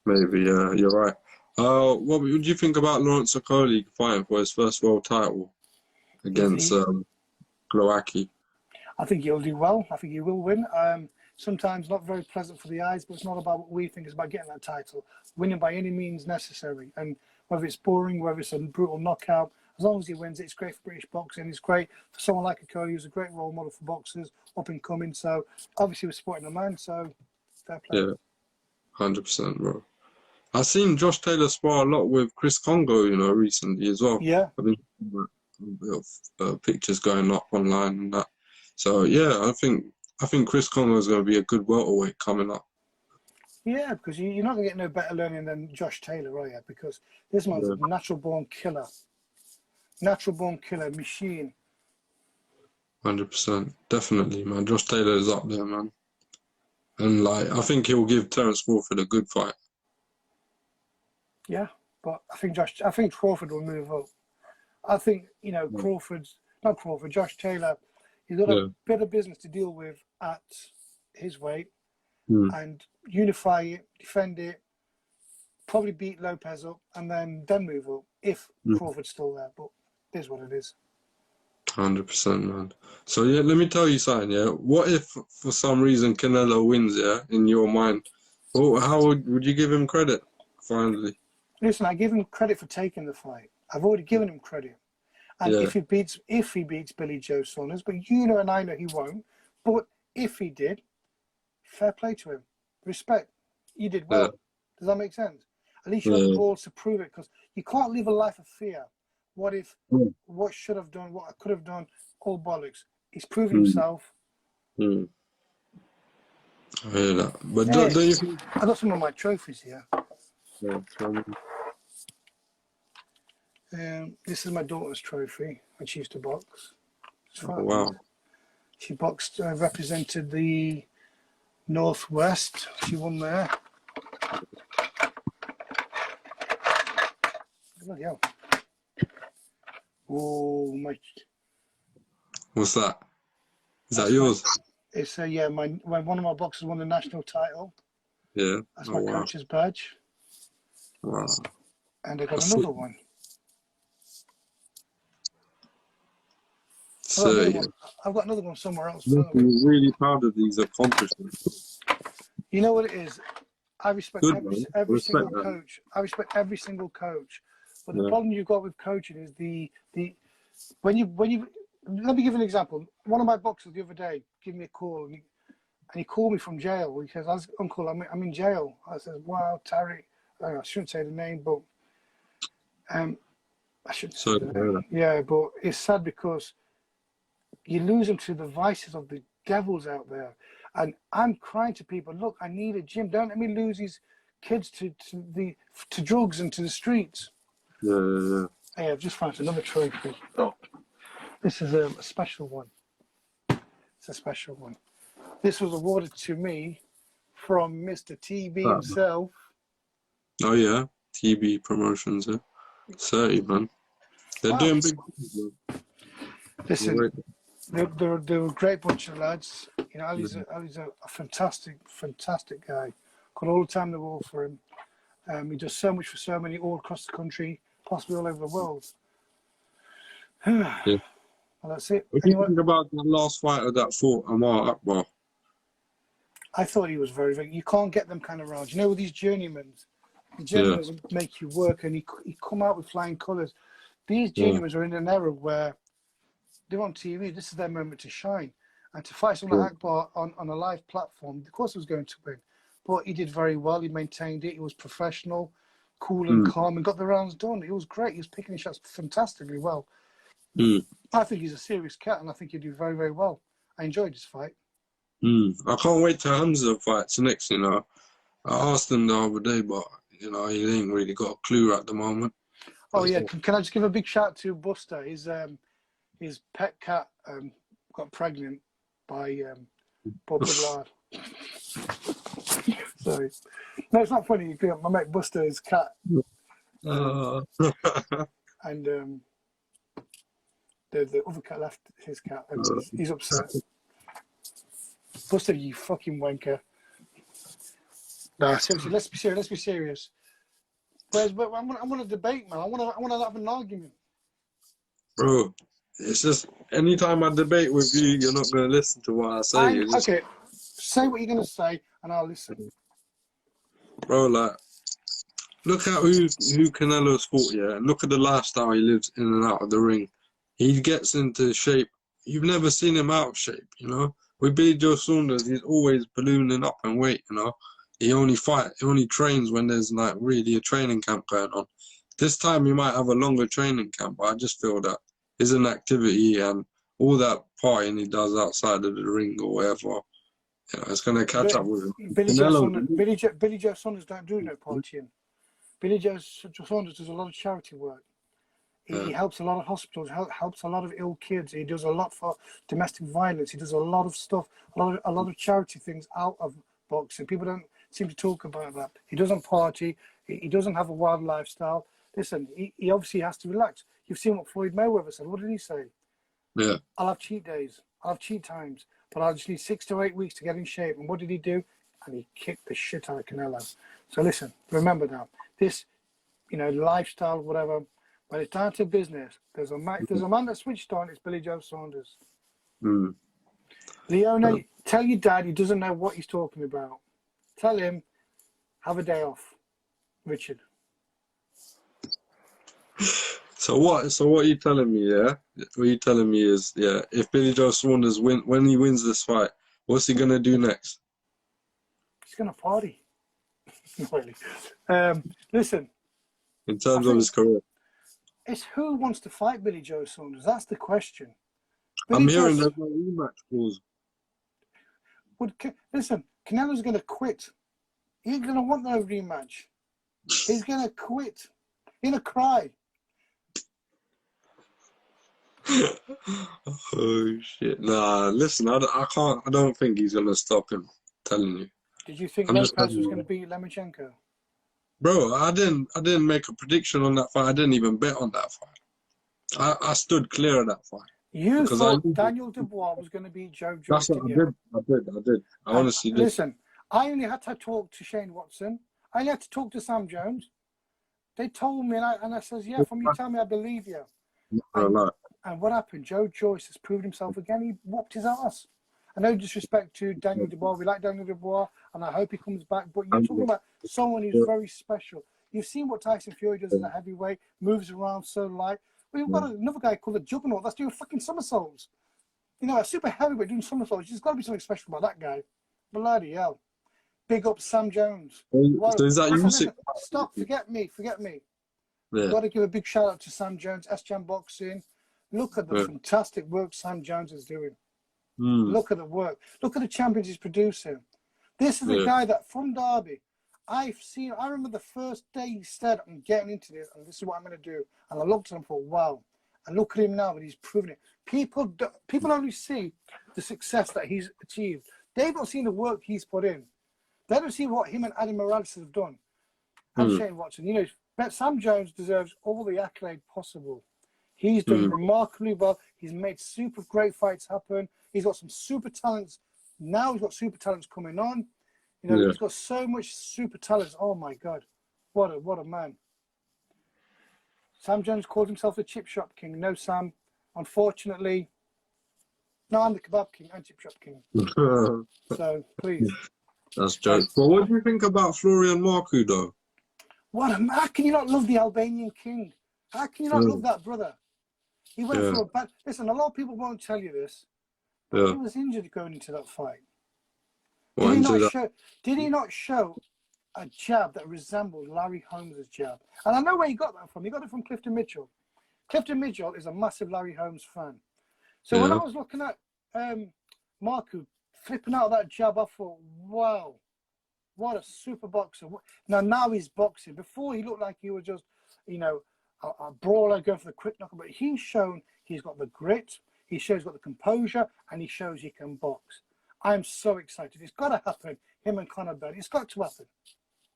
maybe. Yeah, you're right. What do you think about Lawrence Okoli fighting for his first world title against Glowacki? I think he'll do well. I think he will win. Sometimes not very pleasant for the eyes, but it's not about what we think. It's about getting that title. Winning by any means necessary. And whether it's boring, whether it's a brutal knockout, as long as he wins, it's great for British boxing. It's great for someone like Okoli, who's a great role model for boxers, up and coming. So obviously we're supporting the man, so fair play. Yeah, 100%, bro. I've seen Josh Taylor spar a lot with Chris Congo, you know, recently as well. Yeah. I've been pictures going up online and that. So yeah, I think Chris Congo is going to be a good welterweight coming up. Yeah, because you're not going to get no better learning than Josh Taylor, are you? Because this man's a natural-born killer. Natural-born killer, machine. 100%. Definitely, man. Josh Taylor is up there, man. And, like, I think he'll give Terence Crawford a good fight. Yeah, but I think Crawford will move up. I think, you know, Josh Taylor, he's got a bit of business to deal with at his weight and unify it, defend it, probably beat Lopez up and then move up if Crawford's still there. But it is what it is. 100%, man. So, yeah, let me tell you something, yeah? What if, for some reason, Canelo wins, yeah, in your mind? Well, how would you give him credit, finally? Listen, I give him credit for taking the fight. I've already given him credit. And if he beats Billy Joe Saunders, but you know and I know he won't, but if he did, fair play to him. Respect. You did well. Does that make sense? At least you have the balls to prove it, because you can't live a life of fear. What if, what should have done, what I could have done, all bollocks. He's proven himself. I hear that. But don't you think... I got some of my trophies here. This is my daughter's trophy when she used to box. Oh, wow. She boxed, represented the Northwest. She won there. Bloody hell. Oh, my. What's that? Is that yours? It's when one of my boxers won the national title. Yeah. That's my coach's badge. Wow. And I got another one. I've got another one somewhere else. I'm really proud of these accomplishments. You know what it is? I respect every single coach. I respect every single coach. But the problem you've got with coaching is when you let me give you an example. One of my boxers the other day gave me a call and he called me from jail. He says, "Uncle, I'm in jail." I said, "Wow, Terry." I shouldn't say the name, but I shouldn't say the name. Yeah, but it's sad because you lose them to the vices of the devils out there. And I'm crying to people, look, I need a gym. Don't let me lose these kids to drugs and to the streets. Yeah. Hey, I've just found another trophy. Oh, this is a special one. It's a special one. This was awarded to me from Mr. TB himself. Oh, yeah. TB Promotions, yeah. 30, man. They're doing big things, man. Listen, they're a great bunch of lads. You know, Ali's a fantastic guy. Got all the time in the world for him. He does so much for so many all across the country, possibly all over the world. Well, that's it. What do you think about the last fighter that fought Amar Akbar? I thought he was very, very... You can't get them kind of rounds. You know, with these journeymen, the journeymen make you work, and he come out with flying colours. These journeymen are in an era where they're on TV. This is their moment to shine. And to fight someone like Akbar on a live platform, of course he was going to win. But he did very well. He maintained it. He was professional, cool and calm, and got the rounds done. It was great. He was picking his shots fantastically well. I think he's a serious cat, and I think he'll do very, very well. I enjoyed this fight. I can't wait till Hamza fights next, you know. I asked him the other day, but, you know, he ain't really got a clue at the moment. Oh, yeah. Can I just give a big shout out to Buster? His pet cat got pregnant by Bob Lard. Sorry. No, it's not funny. My mate Buster, his cat. And the other cat left his cat, and he's upset. Buster, you fucking wanker. No, seriously, let's be serious. Let's be serious. But I want to debate, man. I want to have an argument. Bro, it's just anytime I debate with you, you're not going to listen to what I say. Okay, say what you're going to say, and I'll listen. Bro, like, look at who Canelo's fought, yeah, and look at the lifestyle he lives in and out of the ring. He gets into shape. You've never seen him out of shape, you know. With Billy Joe Saunders, he's always ballooning up in weight, you know. He only trains when there's like really a training camp going on. This time he might have a longer training camp, but I just feel that his inactivity and all that partying he does outside of the ring or whatever, you know, it's going to catch up with him. Billy Joe Saunders don't do no partying. Billy Joe Saunders does a lot of charity work. He helps a lot of hospitals, helps a lot of ill kids. He does a lot for domestic violence. He does a lot of stuff, a lot of charity things out of boxing. People don't seem to talk about that. He doesn't party. He doesn't have a wild lifestyle. Listen, he obviously has to relax. You've seen what Floyd Mayweather said. What did he say? Yeah. I'll have cheat days. I'll have cheat times. But I'll just need 6 to 8 weeks to get in shape. And what did he do? And he kicked the shit out of Canelo. So listen, remember that. This, you know, lifestyle, whatever, when it's down to business, if there's a man that switched on, it's Billy Joe Saunders. Leone, tell your dad he doesn't know what he's talking about. Tell him, have a day off. Richard. So what are you telling me, yeah? What you telling me is, yeah, if Billy Joe Saunders when he wins this fight, what's he gonna do next? He's gonna party. Really. Listen. In terms of his career. It's who wants to fight Billy Joe Saunders. That's the question. I'm hearing there's no rematch clause. Listen, Canelo's gonna quit. He ain't gonna want no rematch. He's gonna quit. He's gonna cry. Oh shit! Nah, listen, I don't think he's gonna stop him. I'm telling you. Did you think Lopez was gonna beat Lomachenko? Bro, I didn't make a prediction on that fight. I didn't even bet on that fight. I stood clear of that fight. You thought Daniel Dubois was going to beat Joe Joyce. That's what I did. I honestly did. Listen, I only had to talk to Shane Watson. I only had to talk to Sam Jones. They told me, and I says, yeah, from you tell me, I believe you. And what happened? Joe Joyce has proved himself again. He whooped his ass. I no disrespect to Daniel Dubois. We like Daniel Dubois, and I hope he comes back. But you're talking about someone who's very special. You've seen what Tyson Fury does as a heavyweight, moves around so light. Well, you've got another guy called the Juggernaut that's doing fucking somersaults. You know, a super heavyweight doing somersaults. There's got to be something special about that guy. Bloody hell. Big up Sam Jones. So is that you? Stop, forget me. Yeah. Got to give a big shout out to Sam Jones, S-Jam Boxing. Look at the fantastic work Sam Jones is doing. Look at the work. Look at the champions he's producing. This is the guy that from Derby, I remember the first day he said, I'm getting into this and this is what I'm going to do. And I looked at him for a while. And look at him now, and he's proven it. People only see the success that he's achieved. They've not seen the work he's put in. They don't see what him and Adam Morales have done. And Shane Watson. You know, Sam Jones deserves all the accolade possible. He's done remarkably well. He's made super great fights happen. He's got some super talents. Now he's got super talents coming on. You know, he's got so much super talents. Oh my God. What a man. Sam Jones called himself the chip shop king. No, Sam. Unfortunately, no, I'm the kebab king and chip shop king. So please. That's joke. But what do you think about Florian Marku though? How can you not love the Albanian king? How can you not love that brother? He went through a bad... Listen, a lot of people won't tell you this. But he was injured going into that fight. Did he not show a jab that resembled Larry Holmes' jab? And I know where he got that from. He got it from Clifton Mitchell. Clifton Mitchell is a massive Larry Holmes fan. So when I was looking at Marku flipping out of that jab, I thought, wow, what a super boxer. Now he's boxing. Before he looked like he was just, you know, a brawler going for the quick knockout, but he's shown he's got the grit, he shows he's got the composure, and he shows he can box. I'm so excited. It's got to happen. Him and Conor Benn. It's got to happen.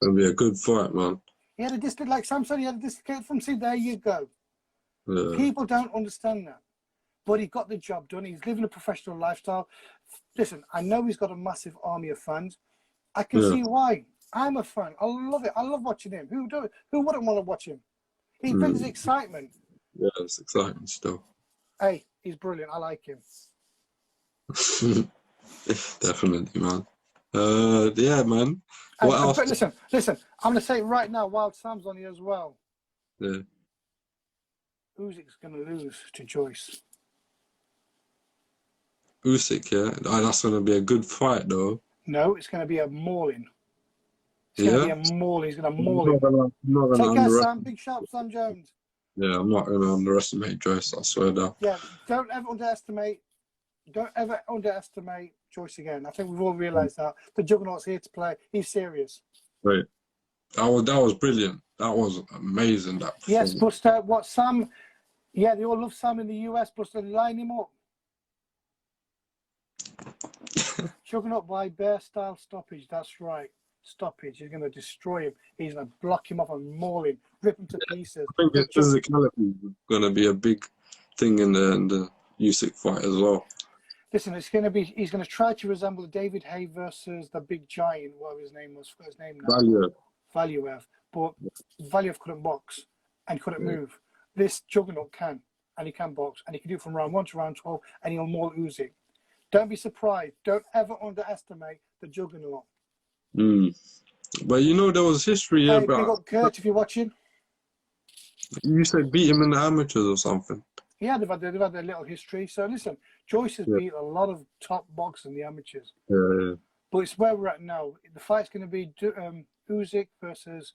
It'll be a good fight, man. He had a discipline, like Sam said, he had a discipline from see, there you go. Yeah. People don't understand that. But he got the job done. He's living a professional lifestyle. Listen, I know he's got a massive army of fans. I can see why. I'm a fan. I love it. I love watching him. Who wouldn't want to watch him? He brings excitement. Yeah, it's exciting still. Hey, he's brilliant. I like him. Definitely, man. Yeah, man. What else? But listen. I'm going to say it right now while Sam's on here as well. Yeah. Usyk's going to lose to Joyce. Usyk, yeah? That's going to be a good fight, though. No, it's going to be a mauling. It's going to be a mauling. He's going to maul him. Take care, Sam. Big shout, Sam Jones. Yeah, I'm not going to underestimate Joyce, I swear that. Yeah, don't ever underestimate Joyce again. I think we've all realised that. The Juggernaut's here to play. He's serious. Right. That was brilliant. That was amazing, that yes, but what Sam... Yeah, they all love Sam in the US, but they line him up. Juggernaut by bear-style stoppage. That's right. Stoppage. He's going to destroy him. He's going to block him off and maul him, rip him to pieces. I think his physicality is going to be a big thing in the Usyk fight as well. Listen, it's going to be. He's going to try to resemble David Hay versus the big giant, whatever his name was. His name now. Valiev. But Valiev couldn't box and couldn't move. This Juggernaut can, and he can box, and he can do it from round 1 to round 12, and he'll maul Usyk. Don't be surprised. Don't ever underestimate the Juggernaut. But you know there was history here. Hey, big up Kurt if you're watching. You said beat him in the amateurs or something. Yeah, they've had their little history. So listen, Joyce has beat a lot of top boxers in the amateurs. Yeah. But it's where we're at now. The fight's going to be Usyk versus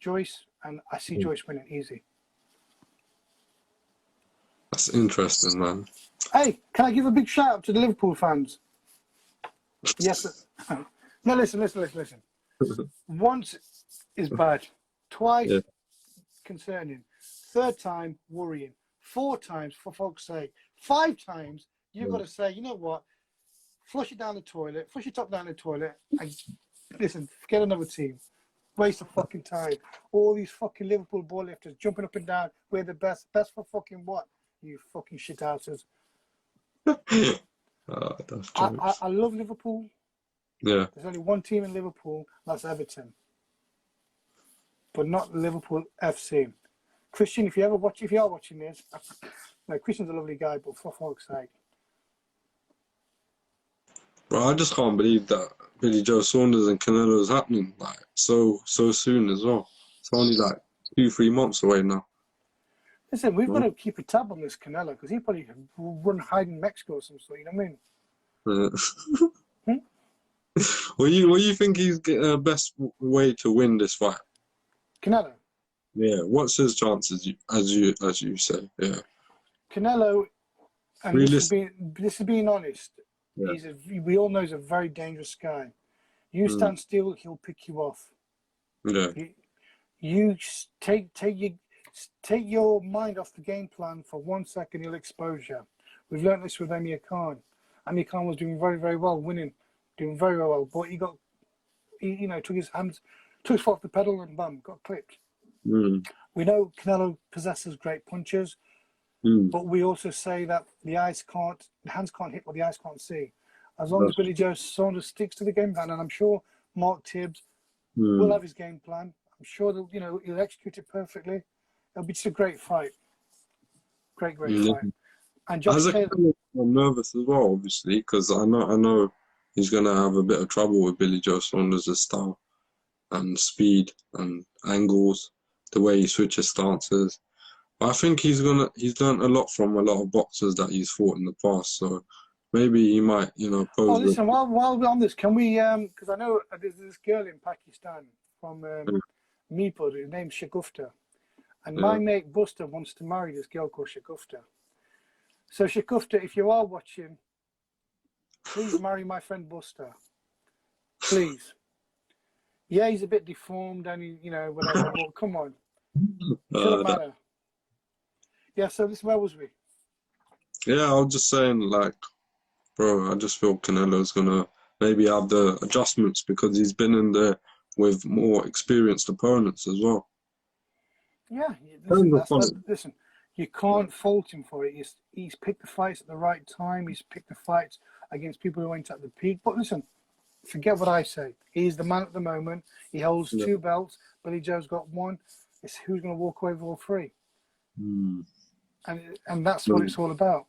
Joyce, and I see Joyce winning easy. That's interesting, man. Hey, can I give a big shout out to the Liverpool fans? Yes. No, listen. Once is bad. Twice, concerning. Third time, worrying. 4 times, for fuck's sake. 5 times, you've got to say, you know what? Flush it down the toilet. Flush your top down the toilet. And listen, get another team. Waste of fucking time. All these fucking Liverpool ball lifters jumping up and down. We're the best. Best for fucking what? You fucking shithouses. I love Liverpool. Yeah. There's only one team in Liverpool, that's Everton. But not Liverpool FC. Christian, if you are watching this, no, Christian's a lovely guy, but for fuck's sake. Bro, I just can't believe that Billy Joe Saunders and Canelo is happening like so soon as well. It's only like 2-3 months away now. Listen, we've got to keep a tab on this Canelo because he probably run hide in Mexico or some sort. You know what I mean? What do you think he's the best way to win this fight? Canelo. Yeah, what's his chances? As you say, yeah. Canelo, and this is being honest. Yeah. We all know he's a very dangerous guy. You stand still, he'll pick you off. Yeah. You take your mind off the game plan for 1 second, he'll expose you. We've learned this with Amir Khan. Amir Khan was doing very, very well, winning, doing very well, but he took his foot off the pedal and bam, got clipped. We know Canelo possesses great punches, but we also say that the hands can't hit what the eyes can't see. As long as Billy Joe Saunders sticks to the game plan, and I'm sure Mark Tibbs will have his game plan. I'm sure that he'll execute it perfectly. It'll be just a great fight. Great fight. And Josh Taylor, I'm nervous as well, obviously, because I know he's gonna have a bit of trouble with Billy Joe Saunders' style and speed and angles, the way he switches stances. But I think he's learned a lot from a lot of boxers that he's fought in the past. So maybe he might, pose. Oh, listen, while we're on this, can we? Because I know there's this girl in Pakistan from Meepur, her name's Shagufta. And my mate Buster wants to marry this girl called Shagufta. So Shagufta, if you are watching, Please marry my friend Buster. Please. Yeah, he's a bit deformed and he, you know, whatever. But come on, shouldn't matter. Yeah. So where was we? Yeah, I was just saying, like, bro, I just feel Canelo's gonna maybe have the adjustments because he's been in there with more experienced opponents as well. Yeah, listen, you can't fault him for it. He's picked the fights at the right time. He's picked the fights against people who went at the peak. But listen, forget what I say. He's the man at the moment. He holds 2 belts. Billy Joe's got 1. It's who's going to walk away with all 3. And that's what it's all about.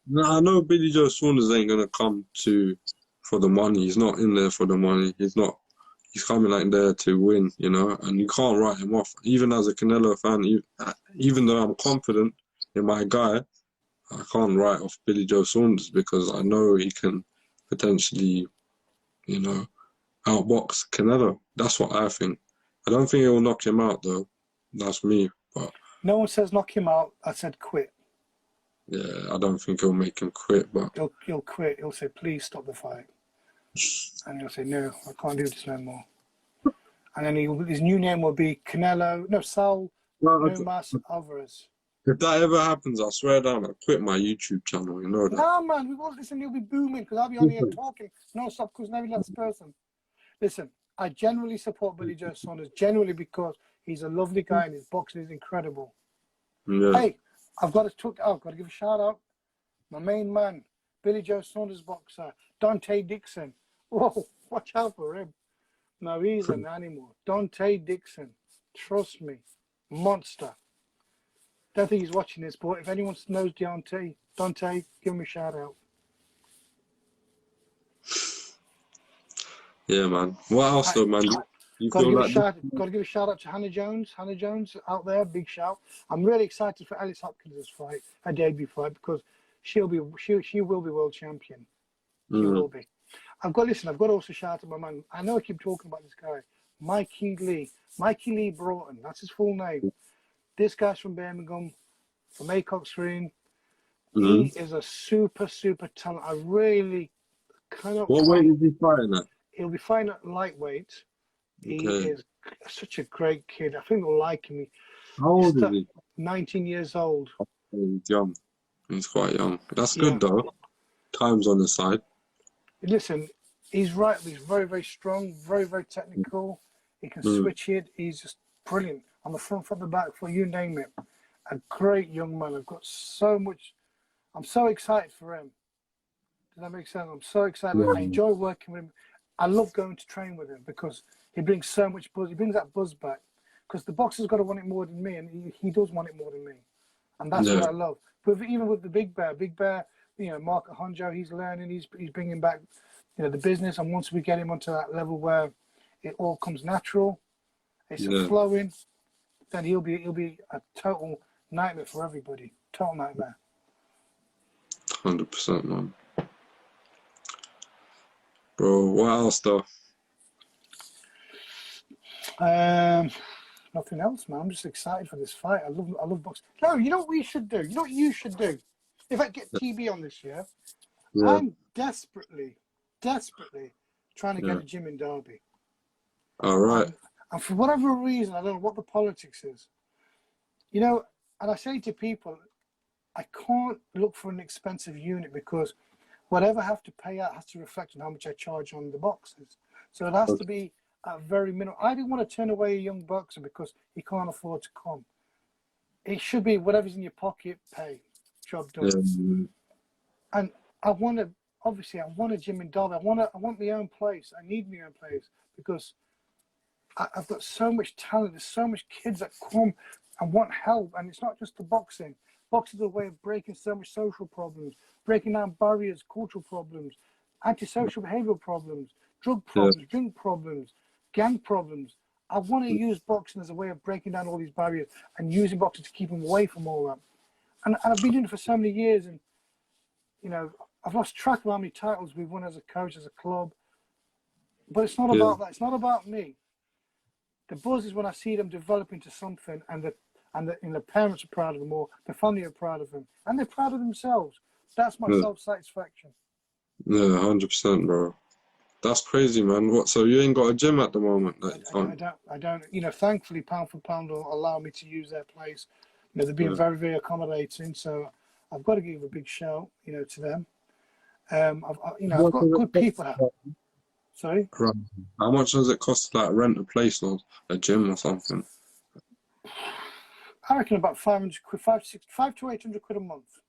No, I know Billy Joe Saunders ain't gonna come for the money. He's not in there for the money. He's coming like there to win, you know, and you can't write him off. Even as a Canelo fan, even though I'm confident in my guy, I can't write off Billy Joe Saunders because I know he can potentially, you know, outbox Canelo. That's what I think. I don't think it will knock him out though. That's me. But no one says knock him out. I said quit. Yeah, I don't think he'll make him quit. But he'll quit. He'll say, please stop the fight. And he'll say, no, I can't do this no more. And then his new name will be Canelo, Alvarez. If that ever happens, I swear down, I'll quit my YouTube channel, you know that. No, man, we won't listen, he'll be booming because I'll be on here talking non-stop because every last person. Listen, I generally support Billy Joe Saunders, generally because he's a lovely guy and his boxing is incredible. Yeah. Hey, I've got to give a shout out. My main man, Billy Joe Saunders boxer, Dante Dixon. Whoa, watch out for him. No, he's an animal. Dante Dixon. Trust me. Monster. Don't think he's watching this, but if anyone knows Dante, give him a shout out. Yeah, man. What else though, man? Got to give a shout out to Hannah Jones. Hannah Jones out there, big shout. I'm really excited for Alice Hopkins' fight, her debut fight, because she will be world champion. She will be. I've got to also shout out my man. I know I keep talking about this guy, Mikey Lee Broughton. That's his full name. This guy's from Birmingham, from Acox Green. He is a super talent. I really cannot. What weight is he fighting at? He'll be fighting at lightweight. He is such a great kid. I think they'll like him. How old is he? 19 years old. He's young. He's quite young. That's good though. Time's on his side. Listen, he's right. He's very strong, very technical. He can switch it. He's just brilliant on the front, the back, for you name it. A great young man. I've got so much. I'm so excited for him. Does that make sense? I'm so excited. I enjoy working with him. I love going to train with him because he brings so much buzz. He brings that buzz back because the boxer's got to want it more than me, and he does want it more than me, and that's what I love. But even with the Big Bear, you know, Mark Honjo, he's learning. He's bringing back, you know, the business. And once we get him onto that level where it all comes natural, it's flowing, then he'll be a total nightmare for everybody. Total nightmare. 100%, man. Bro, what else though? Nothing else, man. I'm just excited for this fight. I love boxing. No, you know what we should do? You know what you should do? If I get TB on this year, I'm desperately trying to get a gym in Derby. All right. And for whatever reason, I don't know what the politics is. You know, and I say to people, I can't look for an expensive unit because whatever I have to pay out has to reflect on how much I charge on the boxes. So it has to be at very minimum. I didn't want to turn away a young boxer because he can't afford to come. It should be whatever's in your pocket, pay. Job done. And I want a gym in Derby. I want my own place. I need my own place because I've got so much talent. There's so much kids that come and want help. And it's not just the boxing. Boxing is a way of breaking so much social problems, breaking down barriers, cultural problems, antisocial behavioral problems, drug problems, drink problems, gang problems. I want to use boxing as a way of breaking down all these barriers and using boxing to keep them away from all that. And I've been doing it for so many years, and you know, I've lost track of how many titles we've won as a coach, as a club. But it's not about that. It's not about me. The buzz is when I see them develop into something, and the parents are proud of them, or the family are proud of them, and they're proud of themselves. That's my self-satisfaction. Yeah, 100%, bro. That's crazy, man. What? So you ain't got a gym at the moment that you can't? I don't. You know, thankfully, pound for pound will allow me to use their place. You know, they're being Yeah. very, very accommodating. So I've got to give a big shout, you know, to them. I've got good people. Sorry. Right. How much does it cost to like rent a place or a gym or something? I reckon about 500 quid, 5 to 800 quid a month.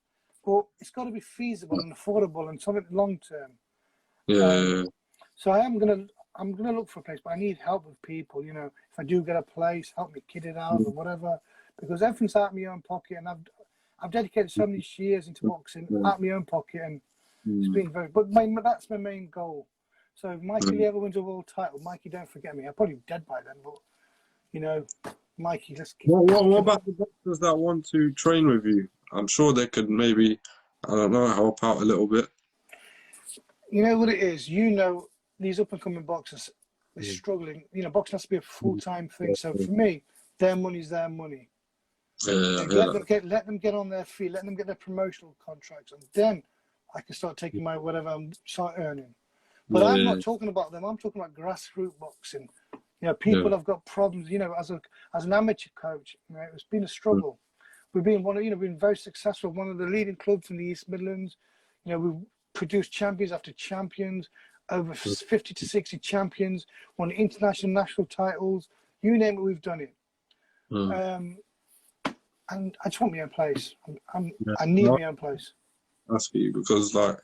But it's got to be feasible and affordable and something long term. Yeah. So I'm gonna look for a place, but I need help with people. You know, if I do get a place, help me kid it out or whatever, because everything's out of my own pocket, and I've dedicated so many years into boxing out of my own pocket, and it's been very. But that's my main goal. So if Mikey Lee ever wins a world title, Mikey, don't forget me. I'll probably be dead by then, but you know, Mikey, let's keep. What about the boxers that want to train with you? I'm sure they could maybe, I don't know, help out a little bit. You know what it is. You know, these up and coming boxers, they're struggling. You know, boxing has to be a full time thing. So for me, their money's their money. Let them get on their feet. Let them get their promotional contracts, and then I can start taking my whatever and start earning. But I'm not talking about them. I'm talking about grassroots boxing. You know, people have got problems. You know, as an amateur coach, you know, it's been a struggle. We've been very successful. One of the leading clubs in the East Midlands. You know, we've produced champions after champions, over 50 to 60 champions, won international, national titles. You name it, we've done it. And I just want my own place. I need my own place. That's for you because, like,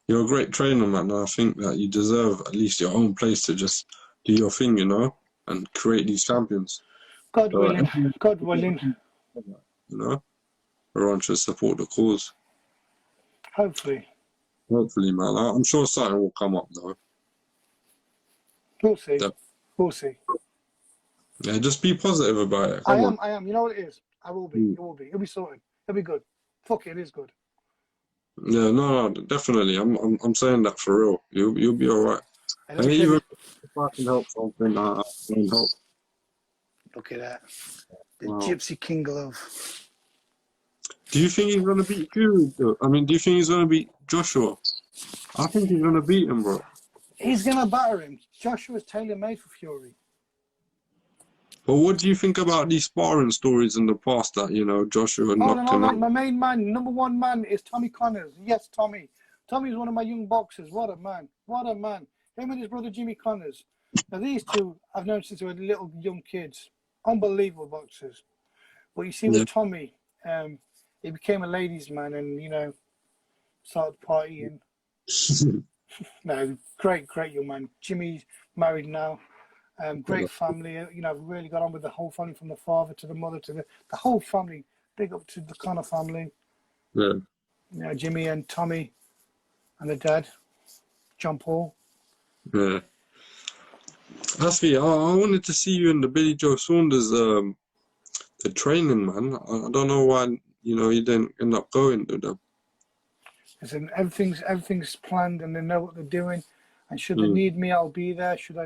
you're a great trainer, man. And I think that you deserve at least your own place to just do your thing, you know, and create these champions. God willing. God willing. You know, everyone should support the cause. Hopefully. Hopefully, man. I'm sure something will come up, though. We'll see. We'll see. Yeah, just be positive about it. I am. You know what it is? I will be. It will be. It'll be sorted. It'll be good. Fuck it, it is good. Yeah, no, definitely. I'm saying that for real. You'll be all right. And even if I can help something, I can help. Look at that. The Gypsy King Glove. Do you think he's gonna beat Fury? I mean, do you think he's gonna beat Joshua? I think he's gonna beat him, bro. He's gonna batter him. Joshua's tailor-made for Fury. But what do you think about these sparring stories in the past that, you know, Joshua knocked him out? My main man, number one man is Tommy Connors. Yes, Tommy. Tommy's one of my young boxers. What a man. What a man. Him and his brother Jimmy Connors. Now these two I've known since they were little young kids. Unbelievable boxers. But you see with Tommy, he became a ladies' man and, you know, started partying. No, great young man. Jimmy's married now. Great family. You know, I've really got on with the whole family, from the father to the mother to the whole family. Big up to the Connor family. Yeah. You know, Jimmy and Tommy and the dad, John Paul. Yeah. Actually, I wanted to see you in the Billy Joe Saunders the training, man. I don't know why, you know, you didn't end up going to them. Listen, everything's planned and they know what they're doing. And should they need me, I'll be there. Should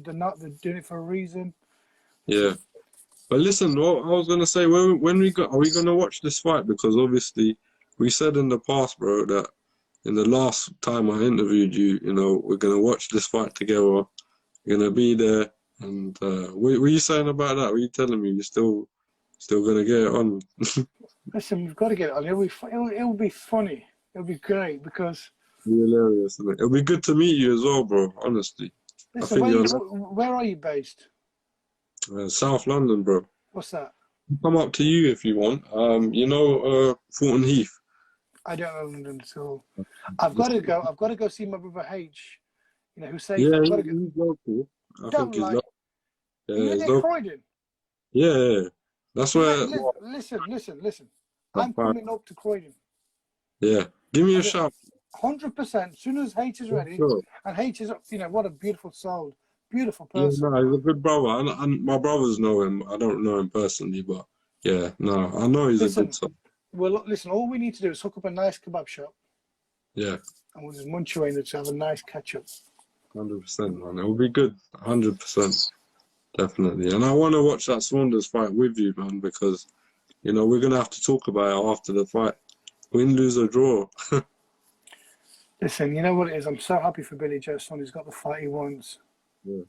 they not? They're doing it for a reason. Yeah. But listen, what I was gonna say, are we gonna watch this fight? Because obviously, we said in the past, bro, that in the last time I interviewed you, you know, we're gonna watch this fight together. We're gonna be there. And what were you saying about that? What were you telling me? You're still gonna get it on? Listen, we've got to get it on. It'll be funny. It'll be great because. Hilarious, isn't it? It'll be good to meet you as well, bro. Honestly. Listen, where are you based? South London, bro. What's that? Come up to you if you want. You know, Fulton Heath. I don't know London at all. I've got to go. I've got to go see my brother H. You know, who says he's local. I think he's local. Yeah, you're near Croydon. Yeah, that's where. Listen. I'm coming up to Croydon. Yeah, give me a shout. 100%. As soon as H is ready, and H is, you know, what a beautiful soul, beautiful person. Yeah, no, he's a good brother, and my brothers know him. I don't know him personally, but yeah, no, I know he's a good soul. Well, look, listen, all we need to do is hook up a nice kebab shop. Yeah. And we'll just munch away and have a nice catch up. 100%, man. It will be good. 100%. Definitely. And I want to watch that Saunders fight with you, man, because, you know, we're going to have to talk about it after the fight. Win, lose, or draw. Listen, you know what it is? I'm so happy for Billy Joe Saunders. He's got the fight he wants. Yeah.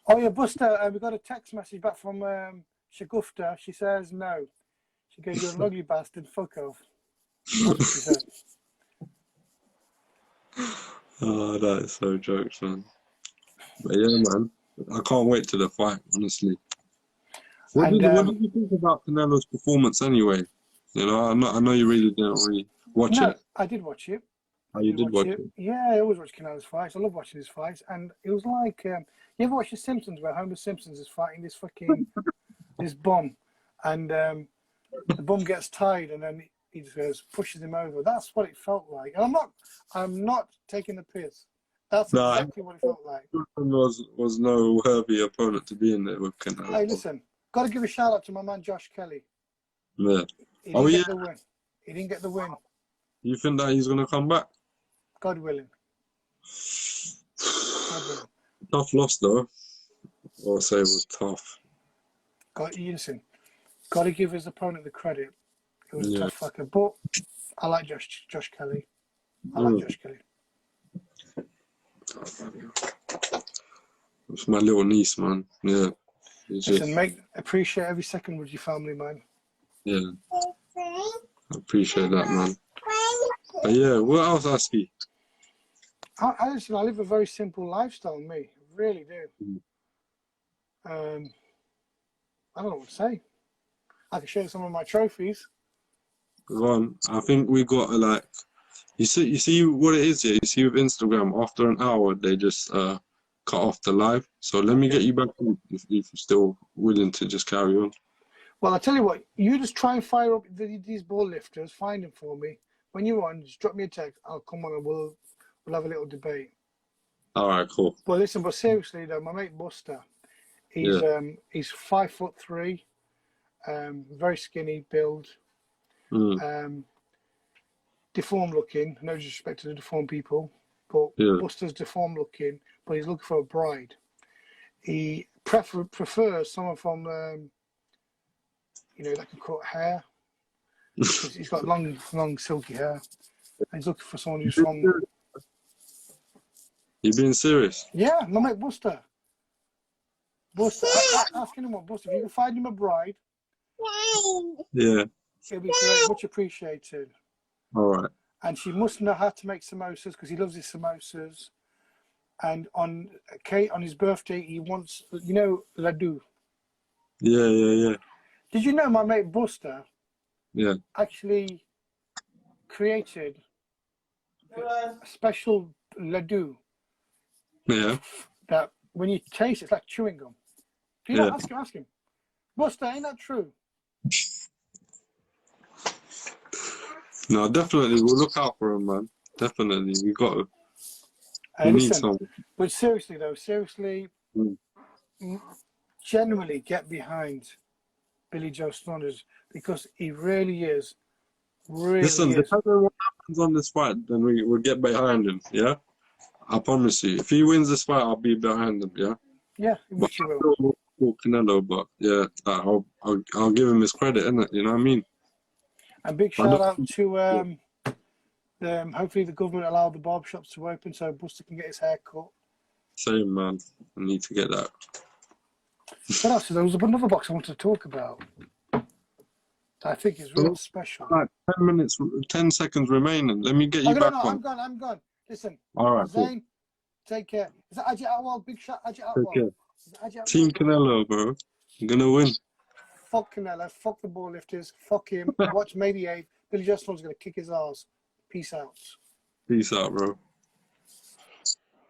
Oh, yeah, Buster, we got a text message back from Shagufta. She says no. She goes, you're an ugly bastard. Fuck off. That's what she said. Oh, that is so jokes, man. But yeah, man. I can't wait to the fight, honestly. What did you think about Canelo's performance anyway? You know, I know you really didn't really watch it. I did watch it. Oh, you did watch it? Yeah, I always watch Canelo's fights. I love watching his fights. And it was like, you ever watch The Simpsons where Homer Simpson is fighting this fucking, this bum. And the bum gets tired and then he just goes, pushes him over. That's what it felt like. And I'm not taking the piss. That's exactly what it felt like. Was no worthy opponent to be in there with Canelo. Hey, listen, got to give a shout out to my man Josh Kelly. Yeah. He didn't get the win. He didn't get the win. You think that he's going to come back? God willing. God willing. Tough loss, though. I'll say it was tough. Listen, got to give his opponent the credit. It was a tough fucker. But I like Josh Kelly. I like Josh Kelly. It's my little niece, man. Yeah. Listen, mate, appreciate every second with your family, man. Yeah. I appreciate that, man. But yeah, what else, Asky? I live a very simple lifestyle, me. I really do. I don't know what to say. I can show you some of my trophies. Go on. I think we got like, you see what it is here. You see with Instagram, after an hour they just cut off the live. So let me get you back in if you're still willing to just carry on. Well, I tell you what, you just try and fire up these ball lifters, find them for me. When you're on, just drop me a text. I'll come on and we'll have a little debate. All right, cool. Well, listen, but seriously though, my mate Buster, he's 5'3", very skinny build, deformed looking. No disrespect to the deformed people, but Buster's deformed looking. But he's looking for a bride. He prefers someone from, that can cut hair. He's got long silky hair. And he's looking for someone who's from. You being serious? Yeah, my mate Buster. Buster, ask anyone, Buster, if you can find him a bride. Yeah. It'll be great, much appreciated. All right. And she must know how to make samosas because he loves his samosas. And on his birthday, he wants, laddu. Yeah. Did you know my mate Buster? Yeah. Actually created a special laddu. Yeah. That when you taste it, it's like chewing gum. Do you know? Ask him. Buster, ain't that true? No, definitely. We'll look out for him, man. Definitely. We got to. We need some. But seriously, though, genuinely get behind Billy Joe Saunders because he really is. Listen, depending on what happens on this fight, then we'll get behind him, yeah? I promise you. If he wins this fight, I'll be behind him, yeah? Yeah, which you will. Canelo, but yeah, I'll give him his credit, innit? You know what I mean? And big shout out to hopefully the government allow the barber shops to open so Buster can get his hair cut. Same, man. I need to get that. What else? There was another box I wanted to talk about. I think is real special. Like 10 seconds remaining. Let me get you back on. I'm gone. Listen. All right. Zain, cool. take care. Is that Ajit Atwal? Big shot, Ajit Atwal. Take care. Team Canelo, bro. I'm gonna win. Fuck Canelo. Fuck the ball lifters. Fuck him. Watch May the 8th. Billy Joe Saunders gonna kick his ass. Peace out. Peace out, bro.